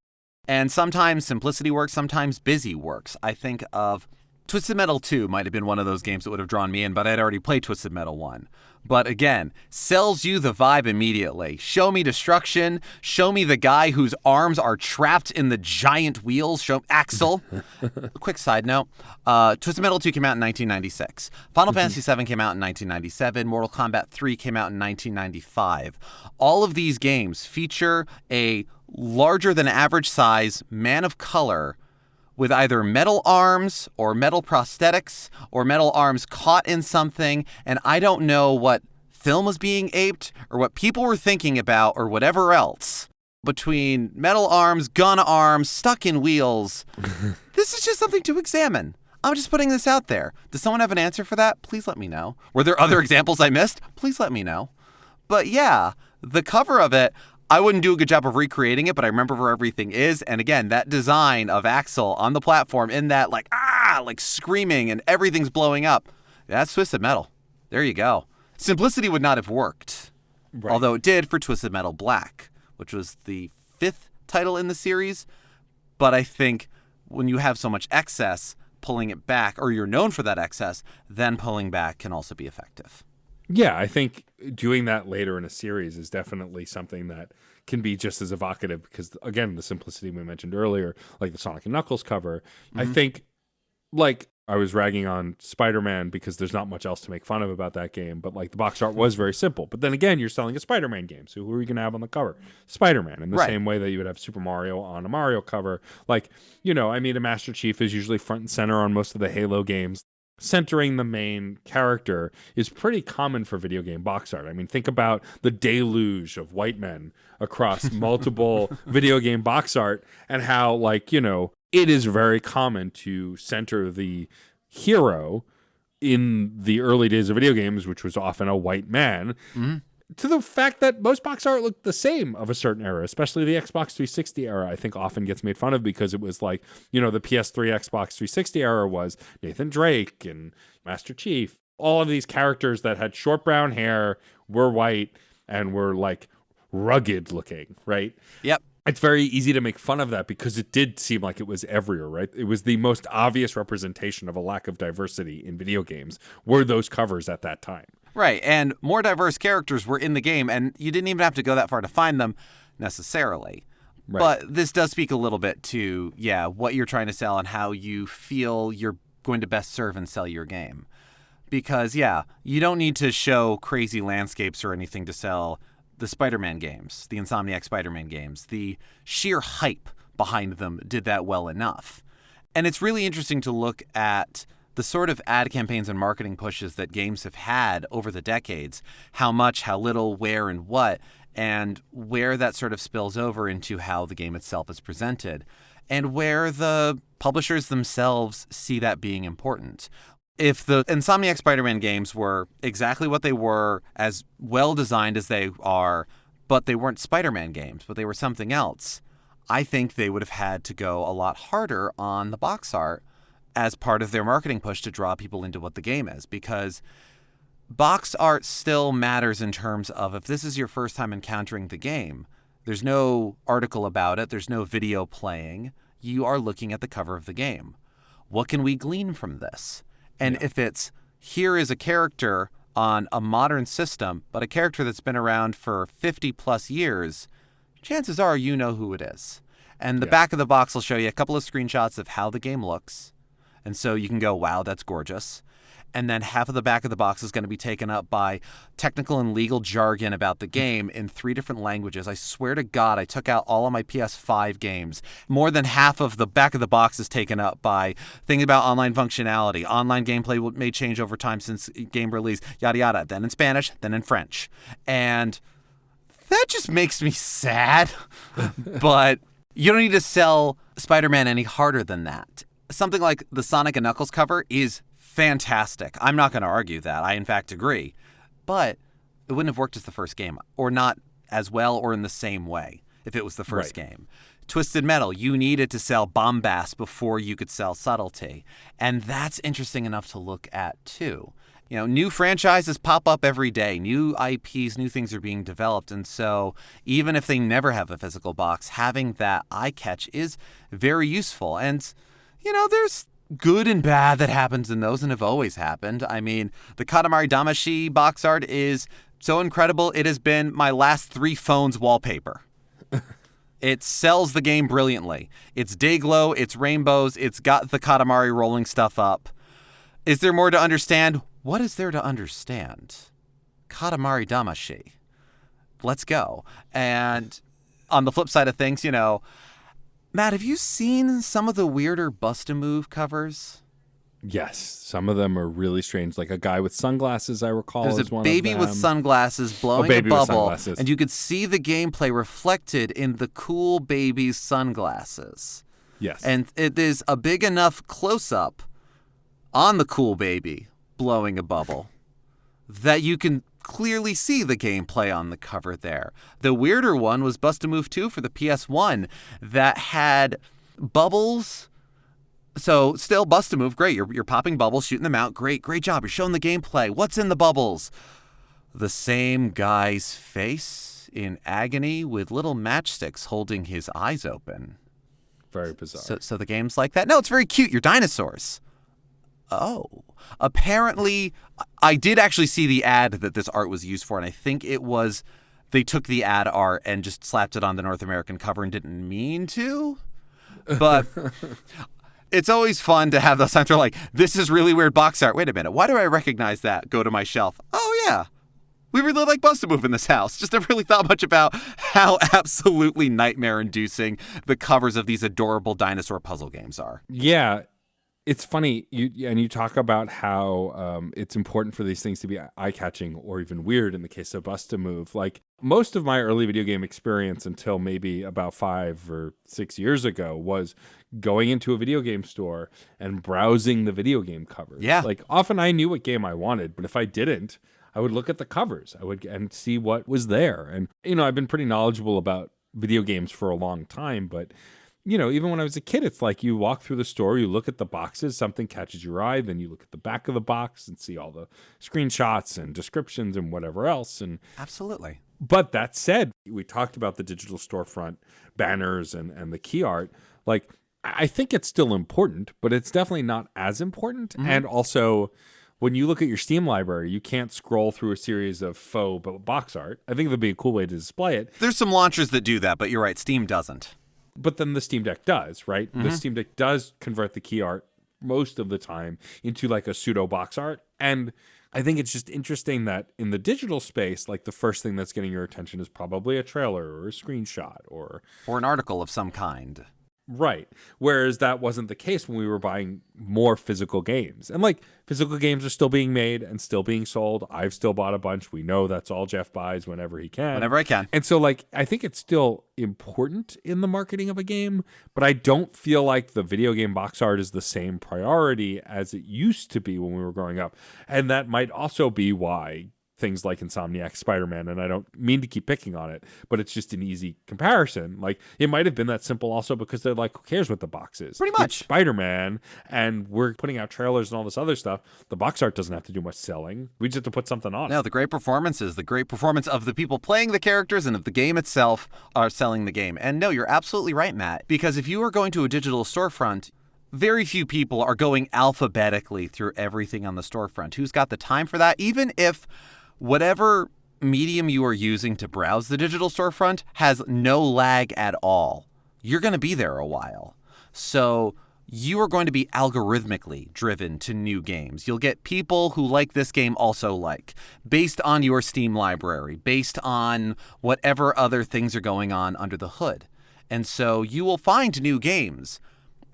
And sometimes simplicity works, sometimes busy works. I think of Twisted Metal 2 might have been one of those games that would have drawn me in, but I'd already played Twisted Metal 1. But again, sells you the vibe immediately. Show me destruction. Show me the guy whose arms are trapped in the giant wheels. Show Axel. Quick side note. Twisted Metal 2 came out in 1996. Final Fantasy 7 came out in 1997. Mortal Kombat 3 came out in 1995. All of these games feature a larger than average size man of color with either metal arms or metal prosthetics or metal arms caught in something, and I don't know what film was being aped or what people were thinking about or whatever else. Between metal arms, gun arms, stuck in wheels, this is just something to examine. I'm just putting this out there. Does someone have an answer for that? Please let me know. Were there other examples I missed? Please let me know. But yeah, the cover of it, I wouldn't do a good job of recreating it, but I remember where everything is. And again, that design of Axel on the platform in that screaming and everything's blowing up. That's Twisted Metal. There you go. Simplicity would not have worked. Right. Although it did for Twisted Metal Black, which was the 5th title in the series. But I think when you have so much excess, pulling it back, or you're known for that excess, then pulling back can also be effective. Yeah, I think doing that later in a series is definitely something that can be just as evocative because, again, the simplicity we mentioned earlier, like the Sonic and Knuckles cover. I think, I was ragging on Spider-Man because there's not much else to make fun of about that game, but, the box art was very simple. But then again, you're selling a Spider-Man game, so who are you going to have on the cover? Spider-Man, in the same way that you would have Super Mario on a Mario cover. A Master Chief is usually front and center on most of the Halo games. Centering the main character is pretty common for video game box art. I mean, think about the deluge of white men across multiple video game box art and how, it is very common to center the hero in the early days of video games, which was often a white man, to the fact that most box art looked the same of a certain era, especially the Xbox 360 era, I think often gets made fun of because it was the PS3 Xbox 360 era was Nathan Drake and Master Chief. All of these characters that had short brown hair, were white, and were rugged looking, right? Yep. It's very easy to make fun of that because it did seem like it was everywhere, right? It was the most obvious representation of a lack of diversity in video games were those covers at that time. Right, and more diverse characters were in the game, and you didn't even have to go that far to find them necessarily. Right. But this does speak a little bit to, what you're trying to sell and how you feel you're going to best serve and sell your game. Because, you don't need to show crazy landscapes or anything to sell the Spider-Man games, the Insomniac Spider-Man games. The sheer hype behind them did that well enough. And it's really interesting to look at the sort of ad campaigns and marketing pushes that games have had over the decades, how much, how little, where, and what, and where that sort of spills over into how the game itself is presented, and where the publishers themselves see that being important. If the Insomniac Spider-Man games were exactly what they were, as well designed as they are, but they weren't Spider-Man games, but they were something else, I think they would have had to go a lot harder on the box art as part of their marketing push to draw people into what the game is, because box art still matters in terms of if this is your first time encountering the game, there's no article about it, there's no video playing, you are looking at the cover of the game. What can we glean from this? And if it's, here is a character on a modern system, but a character that's been around for 50 plus years, chances are you know who it is. And the back of the box will show you a couple of screenshots of how the game looks. And so you can go, wow, that's gorgeous. And then half of the back of the box is going to be taken up by technical and legal jargon about the game in 3 different languages. I swear to God, I took out all of my PS5 games. More than half of the back of the box is taken up by things about online functionality. Online gameplay may change over time since game release, yada, yada. Then in Spanish, then in French. And That just makes me sad. But you don't need to sell Spider-Man any harder than that. Something like the Sonic and Knuckles cover is fantastic. I'm not going to argue that. I, in fact, agree. But it wouldn't have worked as the first game, or not as well or in the same way if it was the first game. Twisted Metal, you needed to sell bombast before you could sell subtlety. And that's interesting enough to look at, too. You know, new franchises pop up every day. New IPs, new things are being developed. And so even if they never have a physical box, having that eye catch is very useful. And, you know, there's good and bad that happens in those and have always happened. I mean, the Katamari Damacy box art is so incredible. It has been my last 3 phones' wallpaper. It sells the game brilliantly. It's Dayglow, it's rainbows, it's got the Katamari rolling stuff up. Is there more to understand? What is there to understand? Katamari Damacy. Let's go. And on the flip side of things, you know, Matt, have you seen some of the weirder Bust-A-Move covers? Yes, some of them are really strange. Like a guy with sunglasses, I recall. There's a baby with sunglasses blowing a bubble, and you could see the gameplay reflected in the cool baby's sunglasses. Yes. And it is a big enough close-up on the cool baby blowing a bubble that you can clearly see the gameplay on the cover there. The weirder one was Bust-A-Move 2 for the PS1 that had bubbles. So still Bust-A-Move, great. You're popping bubbles, shooting them out. Great job. You're showing the gameplay. What's in the bubbles? The same guy's face in agony with little matchsticks holding his eyes open. Very bizarre. So the game's like that? No, it's very cute. You're dinosaurs. Oh. Apparently, I did actually see the ad that this art was used for, and I think it was they took the ad art and just slapped it on the North American cover and didn't mean to. But it's always fun to have those times where like, this is really weird box art. Wait a minute. Why do I recognize that? Go to my shelf. Oh, yeah. We really like Bust-A-Move in this house. Just never really thought much about how absolutely nightmare-inducing the covers of these adorable dinosaur puzzle games are. Yeah. It's funny, you talk about how it's important for these things to be eye-catching or even weird in the case of Bust-A-Move. Like, most of my early video game experience until maybe about 5 or 6 years ago was going into a video game store and browsing the video game covers. Yeah. Like, often I knew what game I wanted, but if I didn't, I would look at the covers. And see what was there. And, you know, I've been pretty knowledgeable about video games for a long time, but you know, even when I was a kid, it's like you walk through the store, you look at the boxes, something catches your eye, then you look at the back of the box and see all the screenshots and descriptions and whatever else. And absolutely. But that said, we talked about the digital storefront banners and the key art. Like, I think it's still important, but it's definitely not as important. Mm-hmm. And also, when you look at your Steam library, you can't scroll through a series of faux box art. I think it would be a cool way to display it. There's some launchers that do that, but you're right, Steam doesn't. But then the Steam Deck does, right? Mm-hmm. The Steam Deck does convert the key art most of the time into like a pseudo box art. And I think it's just interesting that in the digital space, like the first thing that's getting your attention is probably a trailer or a screenshot or an article of some kind. Right. Whereas that wasn't the case when we were buying more physical games. And like physical games are still being made and still being sold. I've still bought a bunch. We know that's all Geoff buys whenever he can. Whenever I can. And so like I think it's still important in the marketing of a game, but I don't feel like the video game box art is the same priority as it used to be when we were growing up. And that might also be why things like Insomniac Spider-Man, and I don't mean to keep picking on it, but it's just an easy comparison. Like, it might have been that simple also because they're like, who cares what the box is? Pretty much. It's Spider-Man, and we're putting out trailers and all this other stuff. The box art doesn't have to do much selling. We just have to put something on it. No, the great performance of the people playing the characters and of the game itself are selling the game. And no, you're absolutely right, Matt, because if you are going to a digital storefront, very few people are going alphabetically through everything on the storefront. Who's got the time for that? Even if whatever medium you are using to browse the digital storefront has no lag at all, you're going to be there a while. So you are going to be algorithmically driven to new games. You'll get people who like this game also like, based on your Steam library, based on whatever other things are going on under the hood. And so you will find new games.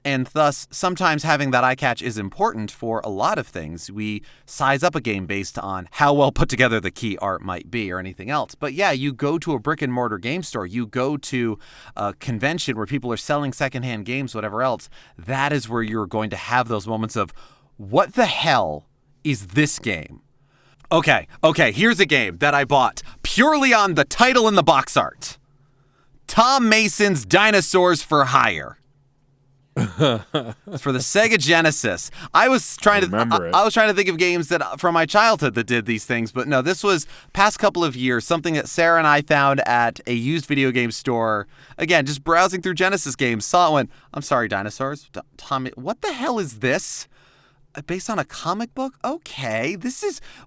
And thus, sometimes having that eye catch is important for a lot of things. We size up a game based on how well put together the key art might be or anything else. But yeah, you go to a brick and mortar game store, you go to a convention where people are selling secondhand games, whatever else, that is where you're going to have those moments of, what the hell is this game? Okay, here's a game that I bought purely on the title and the box art. Tom Mason's Dinosaurs for Hire. For the Sega Genesis. I was trying to think of games that from my childhood that did these things, but no, this was past couple of years, something that Sarah and I found at a used video game store. Again, just browsing through Genesis games, saw it, went, I'm sorry, dinosaurs. Tom, what the hell is this? Based on a comic book? Okay,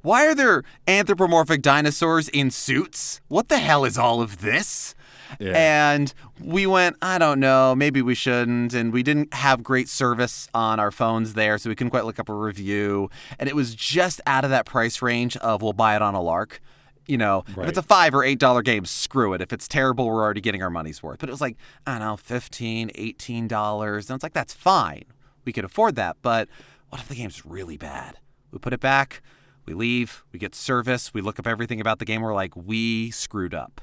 why are there anthropomorphic dinosaurs in suits? What the hell is all of this? Yeah. And we went, I don't know, maybe we shouldn't. And we didn't have great service on our phones there, so we couldn't quite look up a review. And it was just out of that price range of we'll buy it on a lark. You know, If it's a $5 or $8 game, screw it. If it's terrible, we're already getting our money's worth. But it was like, I don't know, $15, $18. And it's like, that's fine. We could afford that. But what if the game's really bad? We put it back, we leave, we get service, we look up everything about the game, we're like, we screwed up.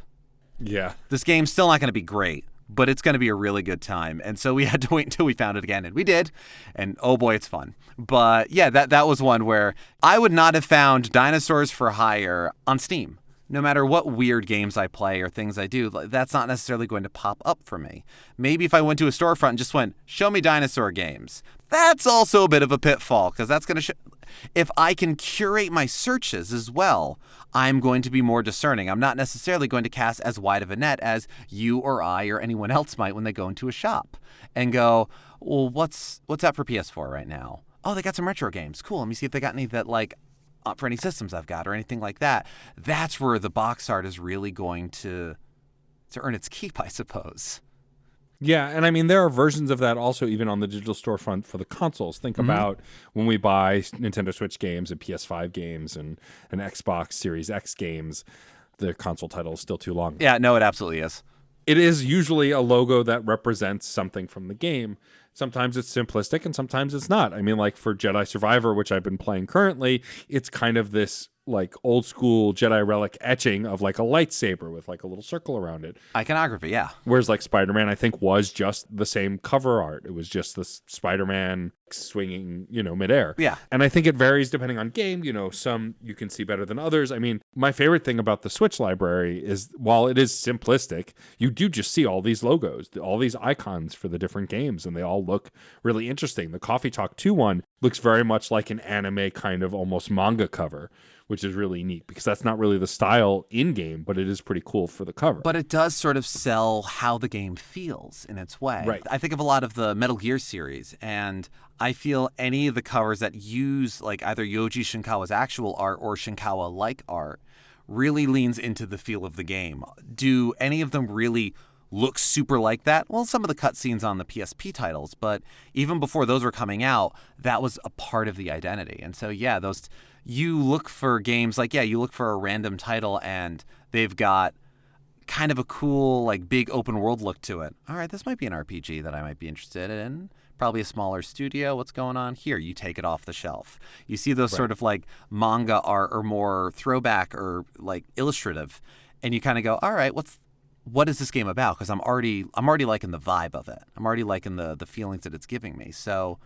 Yeah. This game's still not going to be great, but it's going to be a really good time. And so we had to wait until we found it again, and we did. And oh boy, it's fun. But yeah, that was one where I would not have found Dinosaurs for Hire on Steam. No matter what weird games I play or things I do, that's not necessarily going to pop up for me. Maybe if I went to a storefront and just went, show me dinosaur games. That's also a bit of a pitfall, because that's going to if I can curate my searches as well, I'm going to be more discerning. I'm not necessarily going to cast as wide of a net as you or I or anyone else might when they go into a shop and go, well, what's out for PS4 right now? Oh, they got some retro games. Cool. Let me see if they got any that for any systems I've got or anything like that. That's where the box art is really going to earn its keep, I suppose. Yeah, and I mean, there are versions of that also even on the digital storefront for the consoles. Think about when we buy Nintendo Switch games and PS5 games and Xbox Series X games, the console title is still too long. Yeah, no, it absolutely is. It is usually a logo that represents something from the game. Sometimes it's simplistic and sometimes it's not. I mean, like for Jedi Survivor, which I've been playing currently, it's kind of this like old school Jedi relic etching of like a lightsaber with like a little circle around it. Iconography, yeah. Whereas like Spider-Man, I think, was just the same cover art. It was just the Spider-Man swinging, midair. Yeah. And I think it varies depending on game. Some you can see better than others. I mean, my favorite thing about the Switch library is while it is simplistic, you do just see all these logos, all these icons for the different games, and they all look really interesting. The Coffee Talk 2 one looks very much like an anime kind of almost manga cover, which is really neat because that's not really the style in-game, but it is pretty cool for the cover. But it does sort of sell how the game feels in its way. Right. I think of a lot of the Metal Gear series, and I feel any of the covers that use like either Yoji Shinkawa's actual art or Shinkawa-like art really leans into the feel of the game. Do any of them really look super like that? Well, some of the cutscenes on the PSP titles, but even before those were coming out, that was a part of the identity. And so, yeah, you look for games like, you look for a random title and they've got kind of a cool, like big open world look to it. All right, this might be an RPG that I might be interested in. Probably a smaller studio. What's going on here? You take it off the shelf. You see those sort of like manga art or more throwback or like illustrative, and you kind of go, all right, what is this game about? Because I'm already liking the vibe of it. I'm already liking the feelings that it's giving me. So,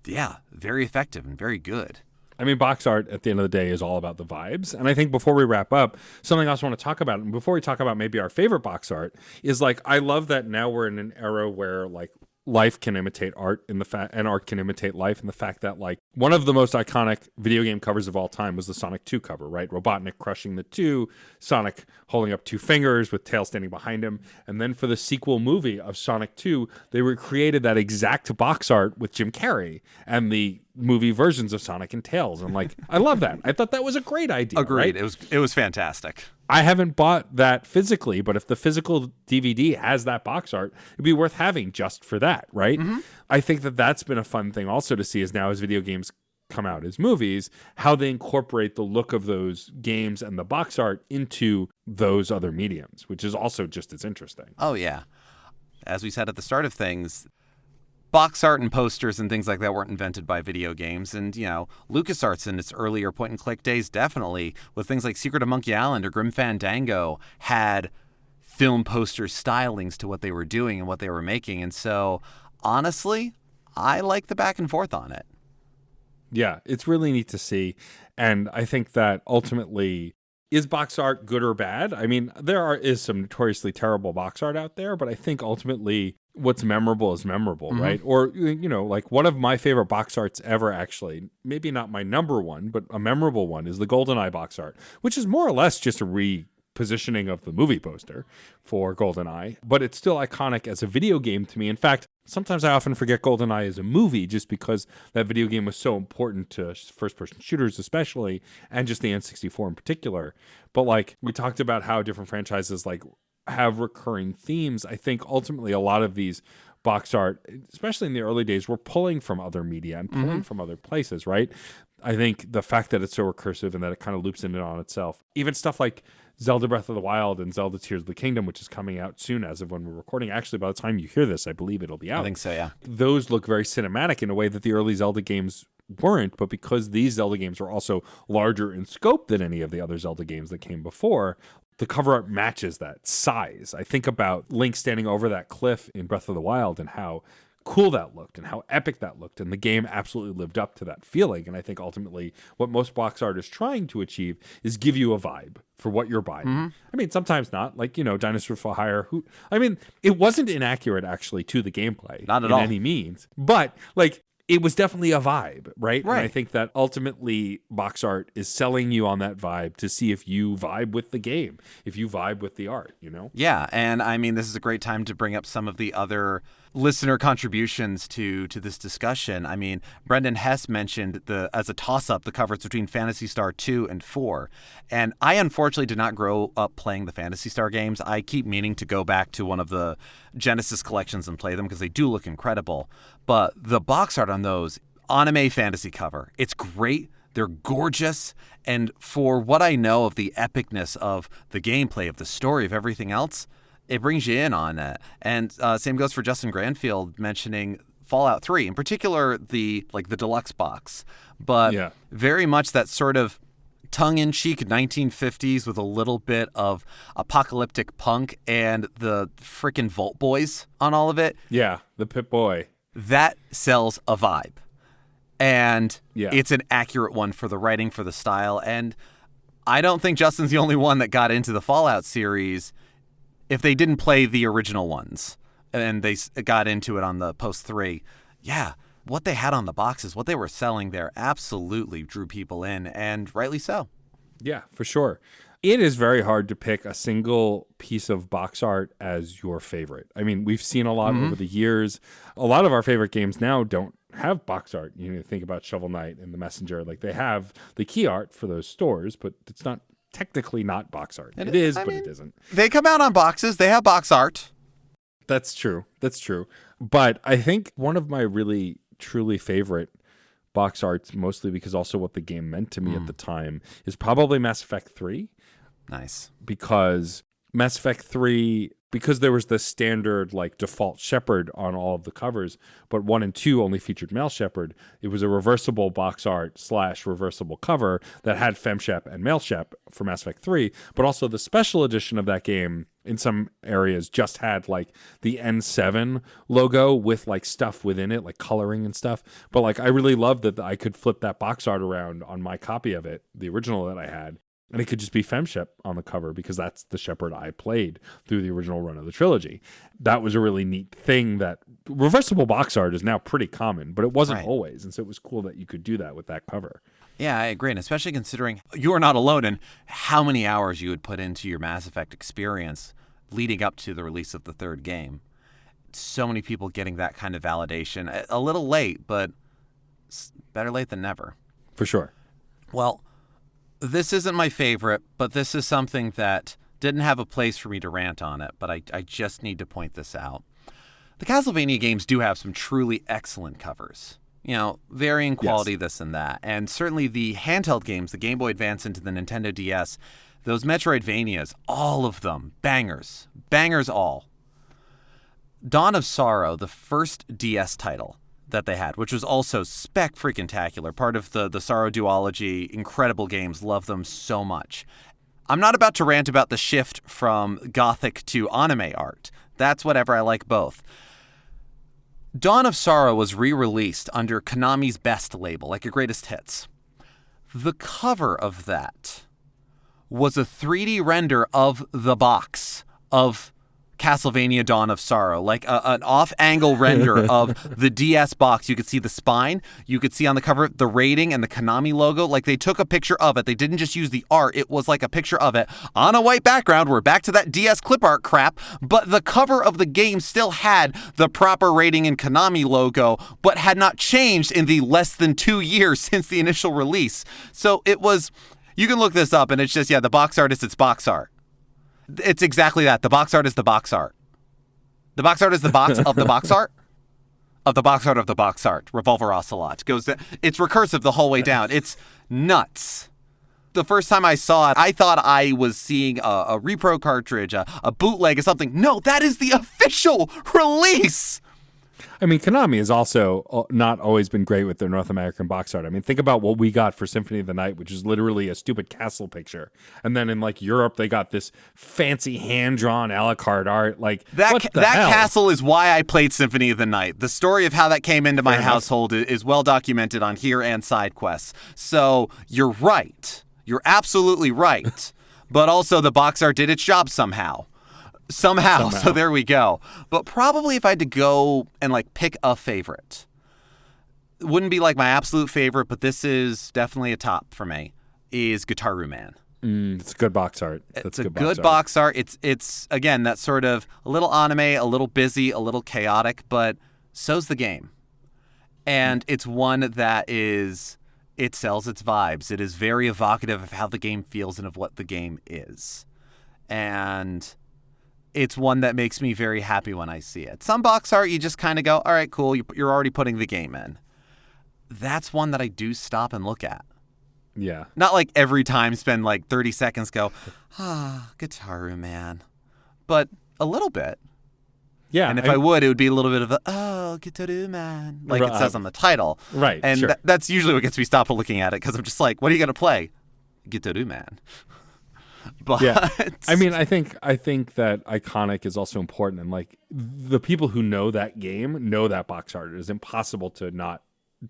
yeah, very effective and very good. I mean, box art at the end of the day is all about the vibes. And I think before we wrap up, something else I want to talk about, and before we talk about maybe our favorite box art, is like, I love that now we're in an era where like life can imitate art and art can imitate life, and the fact that like one of the most iconic video game covers of all time was the Sonic 2 cover, right? Robotnik crushing the 2, Sonic holding up 2 fingers with Tails standing behind him. And then for the sequel movie of Sonic 2, they recreated that exact box art with Jim Carrey and the movie versions of Sonic and Tails. And like, I love that. I thought that was a great idea. Agreed. Right? It was fantastic. I haven't bought that physically, but if the physical DVD has that box art, it'd be worth having just for that, right? Mm-hmm. I think that that's been a fun thing also to see is now as video games come out as movies, how they incorporate the look of those games and the box art into those other mediums, which is also just as interesting. Oh, yeah. As we said at the start of things, box art and posters and things like that weren't invented by video games. And, LucasArts in its earlier point-and-click days definitely, with things like Secret of Monkey Island or Grim Fandango, had film poster stylings to what they were doing and what they were making. And so, honestly, I like the back and forth on it. Yeah, it's really neat to see. And I think that ultimately, is box art good or bad? I mean, is some notoriously terrible box art out there, but I think ultimately what's memorable is memorable, right? Or, like one of my favorite box arts ever, actually, maybe not my number one, but a memorable one, is the GoldenEye box art, which is more or less just a repositioning of the movie poster for GoldenEye, but it's still iconic as a video game to me. In fact, sometimes I often forget GoldenEye as a movie just because that video game was so important to first-person shooters especially, and just the N64 in particular. But like we talked about how different franchises like have recurring themes. I think ultimately a lot of these box art, especially in the early days, were pulling from other media and pulling from other places, right? I think the fact that it's so recursive and that it kind of loops in on itself, even stuff like Zelda Breath of the Wild and Zelda Tears of the Kingdom, which is coming out soon as of when we're recording. Actually, by the time you hear this, I believe it'll be out. I think so, yeah. Those look very cinematic in a way that the early Zelda games weren't, but because these Zelda games are also larger in scope than any of the other Zelda games that came before, the cover art matches that size. I think about Link standing over that cliff in Breath of the Wild and how cool that looked and how epic that looked, and the game absolutely lived up to that feeling. And I think ultimately what most box art is trying to achieve is give you a vibe for what you're buying. I mean, sometimes not, like, Dinosaurs for Hire, it wasn't inaccurate actually to the gameplay, not at all, any means, but like it was definitely a vibe, right? And Right. I think that ultimately box art is selling you on that vibe to see if you vibe with the game, if you vibe with the art, Yeah, and I mean, this is a great time to bring up some of the other listener contributions to this discussion. I mean, Brendan Hess mentioned as a toss-up the covers between Phantasy Star 2 and 4. And I unfortunately did not grow up playing the Phantasy Star games. I keep meaning to go back to one of the Genesis collections and play them because they do look incredible. But the box art on those, anime fantasy cover, it's great. They're gorgeous. And for what I know of the epicness of the gameplay, of the story, of everything else, it brings you in on that. And same goes for Justin Granfield mentioning Fallout 3, in particular the deluxe box. But very much that sort of tongue-in-cheek 1950s with a little bit of apocalyptic punk and the frickin' Vault Boys on all of it. Yeah, the Pip-Boy. That sells a vibe. And it's an accurate one for the writing, for the style. And I don't think Justin's the only one that got into the Fallout series if they didn't play the original ones and they got into it on the post 3. Yeah, what they had on the boxes, what they were selling there absolutely drew people in, and rightly so. Yeah, for sure. It is very hard to pick a single piece of box art as your favorite. I mean, we've seen a lot over the years. A lot of our favorite games now don't have box art. Think about Shovel Knight and The Messenger. Like, they have the key art for those stores, but it's not technically not box art. It is, but it isn't. They come out on boxes. They have box art. That's true. But I think one of my really, truly favorite box arts, mostly because also what the game meant to me at the time, is probably Mass Effect 3. Nice. Because Mass Effect 3, because there was the standard default Shepard on all of the covers, but 1 and 2 only featured male Shepard, it was a reversible box art / reversible cover that had FemShep and male Shep for Mass Effect 3, but also the special edition of that game in some areas just had the N7 logo with stuff within it, like coloring and stuff. But I really loved that I could flip that box art around on my copy of it, the original that I had, and it could just be FemShep on the cover because that's the Shepard I played through the original run of the trilogy. That was a really neat thing. That reversible box art is now pretty common, but it wasn't always. And so it was cool that you could do that with that cover. Yeah, I agree. And especially considering you are not alone in how many hours you would put into your Mass Effect experience leading up to the release of the third game. So many people getting that kind of validation. A little late, but better late than never. For sure. Well, this isn't my favorite, but this is something that didn't have a place for me to rant on it, but I just need to point this out. The Castlevania games do have some truly excellent covers. Varying quality, this and that. And certainly the handheld games, the Game Boy Advance into the Nintendo DS, those Metroidvanias, all of them, bangers. Bangers all. Dawn of Sorrow, the first DS title that they had, which was also spec-freaking-tacular, part of the Sorrow duology, incredible games, love them so much. I'm not about to rant about the shift from gothic to anime art. That's whatever, I like both. Dawn of Sorrow was re-released under Konami's Best label, like your greatest hits. The cover of that was a 3D render of the box of Castlevania Dawn of Sorrow, like an off-angle render of the DS box. You could see the spine. You could see on the cover the rating and the Konami logo. Like they took a picture of it. They didn't just use the art. It was like a picture of it on a white background. We're back to that DS clip art crap. But the cover of the game still had the proper rating and Konami logo, but had not changed in the less than 2 years since the initial release. So it was, you can look this up and it's just, the box art is its box art. It's exactly that. The box art is the box art. The box art is the box of the box art of the box art of the box art. Revolver Ocelot it's recursive the whole way down. It's nuts. The first time I saw it, I thought I was seeing a repro cartridge, a bootleg or something. No, that is the official release. I mean, Konami has also not always been great with their North American box art. I mean, think about what we got for Symphony of the Night, which is literally a stupid castle picture. And then in like Europe, they got this fancy hand-drawn a la carte art. Like that castle is why I played Symphony of the Night. The story of how that came into my household is well documented on here and side quests. So you're right. You're absolutely right. But also the box art did its job somehow. Somehow. So there we go. But probably if I had to go and like pick a favorite, it wouldn't be like my absolute favorite, but this is definitely a top for me, is Guitar Man. It's good box art. It's a good box art. It's again, that sort of a little anime, a little busy, a little chaotic, but so's the game. And it's one that it sells its vibes. It is very evocative of how the game feels and of what the game is. And it's one that makes me very happy when I see it. Some box art, you just kind of go, all right, cool, you're already putting the game in. That's one that I do stop and look at. Yeah. Not like every time spend like 30 seconds go, Guitar Man. But a little bit. Yeah. And if I would, it would be a little bit of Guitar Man, like it says on the title. Right, And sure. That's usually what gets me stopped looking at it, because I'm just like, what are you going to play? Guitar Man. But yeah, I mean, I think that iconic is also important, and like the people who know that game know that box art. It is impossible to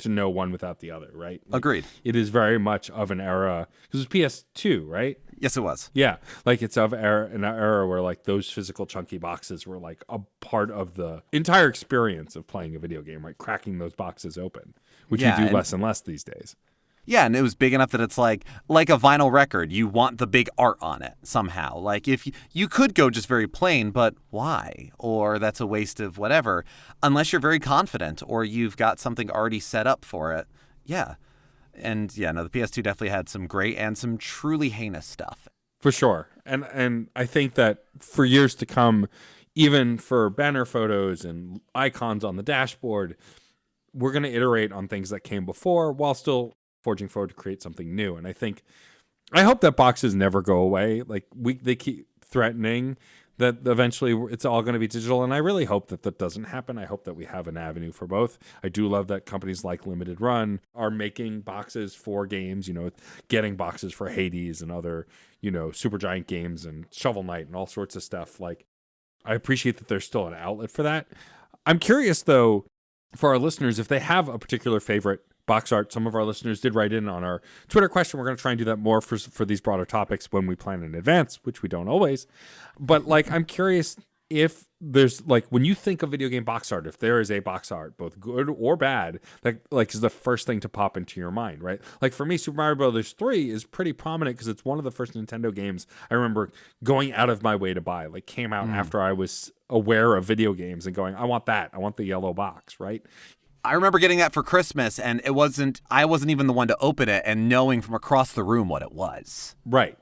know one without the other, right? Like, agreed. It is very much of an era, because it was PS2, right? Yes, it was. Yeah, like it's of an era where like those physical chunky boxes were like a part of the entire experience of playing a video game, right? Cracking those boxes open, which we do less and less these days. Yeah, and it was big enough that it's like a vinyl record. You want the big art on it somehow. Like if you could go just very plain, but why? Or that's a waste of whatever, unless you're very confident or you've got something already set up for it. Yeah. And the PS2 definitely had some great and some truly heinous stuff. For sure. And I think that for years to come, even for banner photos and icons on the dashboard, we're going to iterate on things that came before while still forging forward to create something new. And I hope that boxes never go away. Like they keep threatening that eventually it's all going to be digital, and I really hope that doesn't happen. I hope that we have an avenue for both. I do love that companies like Limited Run are making boxes for games, getting boxes for Hades and other, Supergiant games and Shovel Knight and all sorts of stuff. Like, I appreciate that there's still an outlet for that. I'm curious though, for our listeners, if they have a particular favorite box art. Some of our listeners did write in on our Twitter question. We're going to try and do that more for these broader topics when we plan in advance, which we don't always. But like, I'm curious if there's like, when you think of video game box art, if there is a box art, both good or bad, like is the first thing to pop into your mind, right? Like for me, Super Mario Brothers 3 is pretty prominent because it's one of the first Nintendo games I remember going out of my way to buy. Like came out after I was aware of video games and going, I want that. I want the yellow box, right? I remember getting that for Christmas, and I wasn't even the one to open it and knowing from across the room what it was. Right.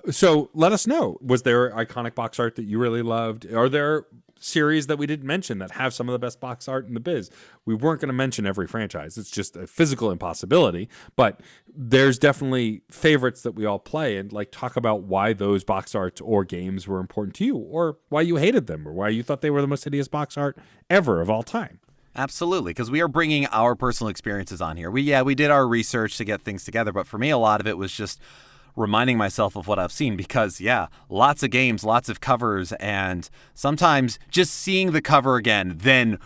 So let us know. Was there iconic box art that you really loved? Are there series that we didn't mention that have some of the best box art in the biz? We weren't going to mention every franchise. It's just a physical impossibility. But there's definitely favorites that we all play, and like talk about why those box arts or games were important to you, or why you hated them, or why you thought they were the most hideous box art ever of all time. Absolutely, because we are bringing our personal experiences on here. We did our research to get things together, but for me, a lot of it was just reminding myself of what I've seen because, lots of games, lots of covers, and sometimes just seeing the cover again then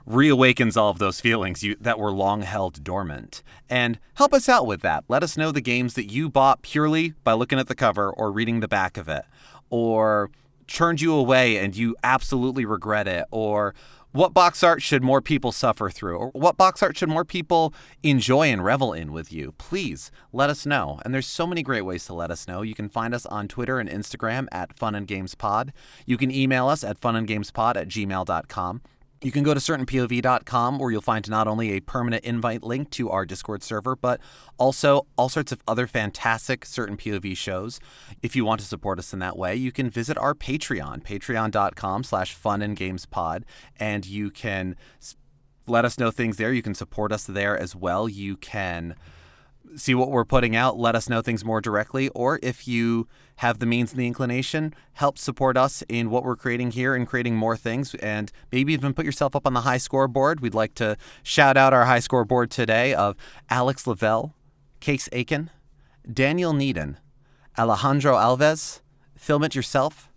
reawakens all of those feelings that were long held dormant. And help us out with that. Let us know the games that you bought purely by looking at the cover or reading the back of it, or turned you away and you absolutely regret it, or what box art should more people suffer through? Or what box art should more people enjoy and revel in with you? Please let us know. And there's so many great ways to let us know. You can find us on Twitter and Instagram at funandgamespod. You can email us at funandgamespod@gmail.com. You can go to certainpov.com where you'll find not only a permanent invite link to our Discord server, but also all sorts of other fantastic Certain POV shows. If you want to support us in that way, you can visit our Patreon, patreon.com/funandgamespod, and you can let us know things there. You can support us there as well. You can see what we're putting out, let us know things more directly, or if you have the means and the inclination, help support us in what we're creating here and creating more things, and maybe even put yourself up on the high scoreboard. We'd like to shout out our high scoreboard today of Alex Lavelle, Case Aiken, Daniel Needon, Alejandro Alves, Film It Yourself,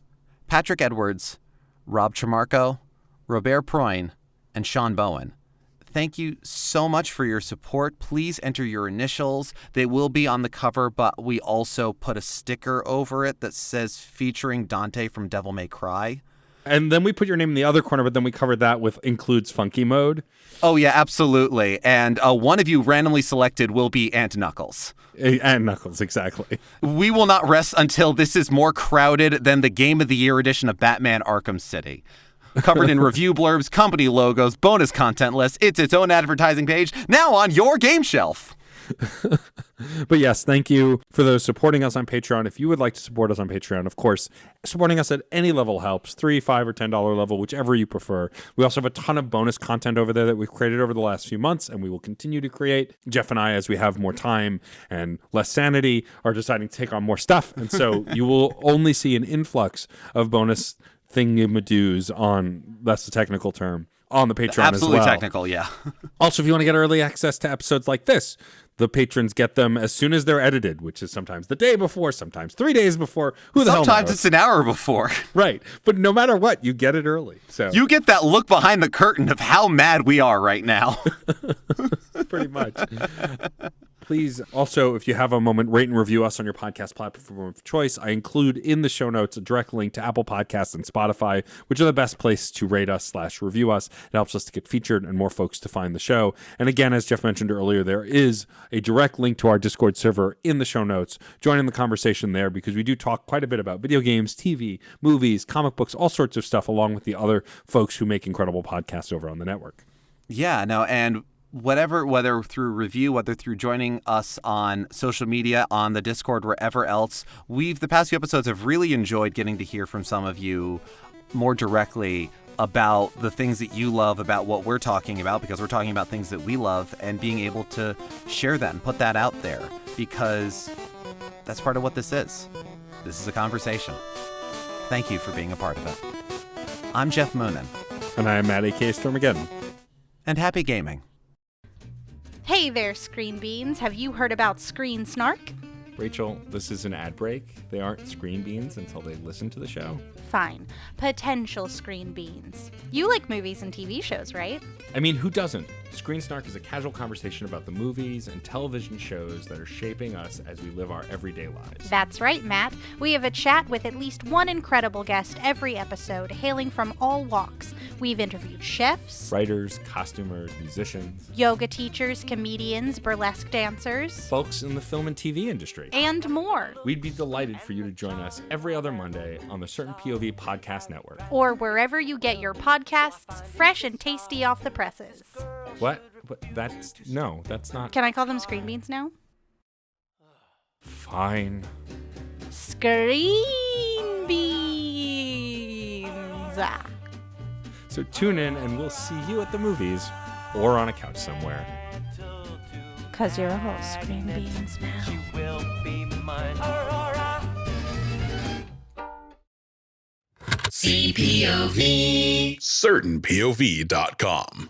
Patrick Edwards, Rob Tremarco, Robert Proyne, and Sean Bowen. Thank you so much for your support. Please enter your initials. They will be on the cover, but we also put a sticker over it that says featuring Dante from Devil May Cry. And then we put your name in the other corner, but then we covered that with includes funky mode. Oh, yeah, absolutely. And one of you randomly selected will be Aunt Knuckles. Aunt Knuckles, exactly. We will not rest until this is more crowded than the Game of the Year edition of Batman Arkham City. Covered in review blurbs, company logos, bonus content lists. It's its own advertising page, now on your game shelf. But yes, thank you for those supporting us on Patreon. If you would like to support us on Patreon, of course, supporting us at any level helps, $3, $5, or $10 level, whichever you prefer. We also have a ton of bonus content over there that we've created over the last few months, and we will continue to create. Jeff and I, as we have more time and less sanity, are deciding to take on more stuff. And so you will only see an influx of bonus thingamadoos on, that's the technical term, on the Patreon as well. Absolutely technical, yeah. Also, if you want to get early access to episodes like this, the patrons get them as soon as they're edited, which is sometimes the day before, sometimes 3 days before. Who the hell knows? Sometimes it's an hour before. Right. But no matter what, you get it early. So you get that look behind the curtain of how mad we are right now. Pretty much. Please also, if you have a moment, rate and review us on your podcast platform of choice. I include in the show notes a direct link to Apple Podcasts and Spotify, which are the best place to rate us / review us. It helps us to get featured and more folks to find the show. And again, as Jeff mentioned earlier, there is a direct link to our Discord server in the show notes. Join in the conversation there because we do talk quite a bit about video games, TV, movies, comic books, all sorts of stuff, along with the other folks who make incredible podcasts over on the network. Yeah, no, and whether through review, whether through joining us on social media, on the Discord, wherever else, the past few episodes have really enjoyed getting to hear from some of you more directly about the things that you love, about what we're talking about, because we're talking about things that we love, and being able to share that and put that out there, because that's part of what this is. This is a conversation. Thank you for being a part of it. I'm Jeff Moonen. And I am Matt A.K. Stormageddon. And happy gaming. Hey there, Screen Beans. Have you heard about Screen Snark? Rachel, this is an ad break. They aren't Screen Beans until they listen to the show. Fine. Potential Screen Beans. You like movies and TV shows, right? I mean, who doesn't? Screen Snark is a casual conversation about the movies and television shows that are shaping us as we live our everyday lives. That's right, Matt. We have a chat with at least one incredible guest every episode, hailing from all walks. We've interviewed chefs, writers, costumers, musicians, yoga teachers, comedians, burlesque dancers, folks in the film and TV industry, and more. We'd be delighted for you to join us every other Monday on the Certain POV Podcast Network. Or wherever you get your podcasts, fresh and tasty off the presses. What? That's not... Can I call them Screen Beans now? Fine. Screen beans. So tune in and we'll see you at the movies or on a couch somewhere. Because you're all screen beans now. She will be mine. CPOV. CertainPOV.com.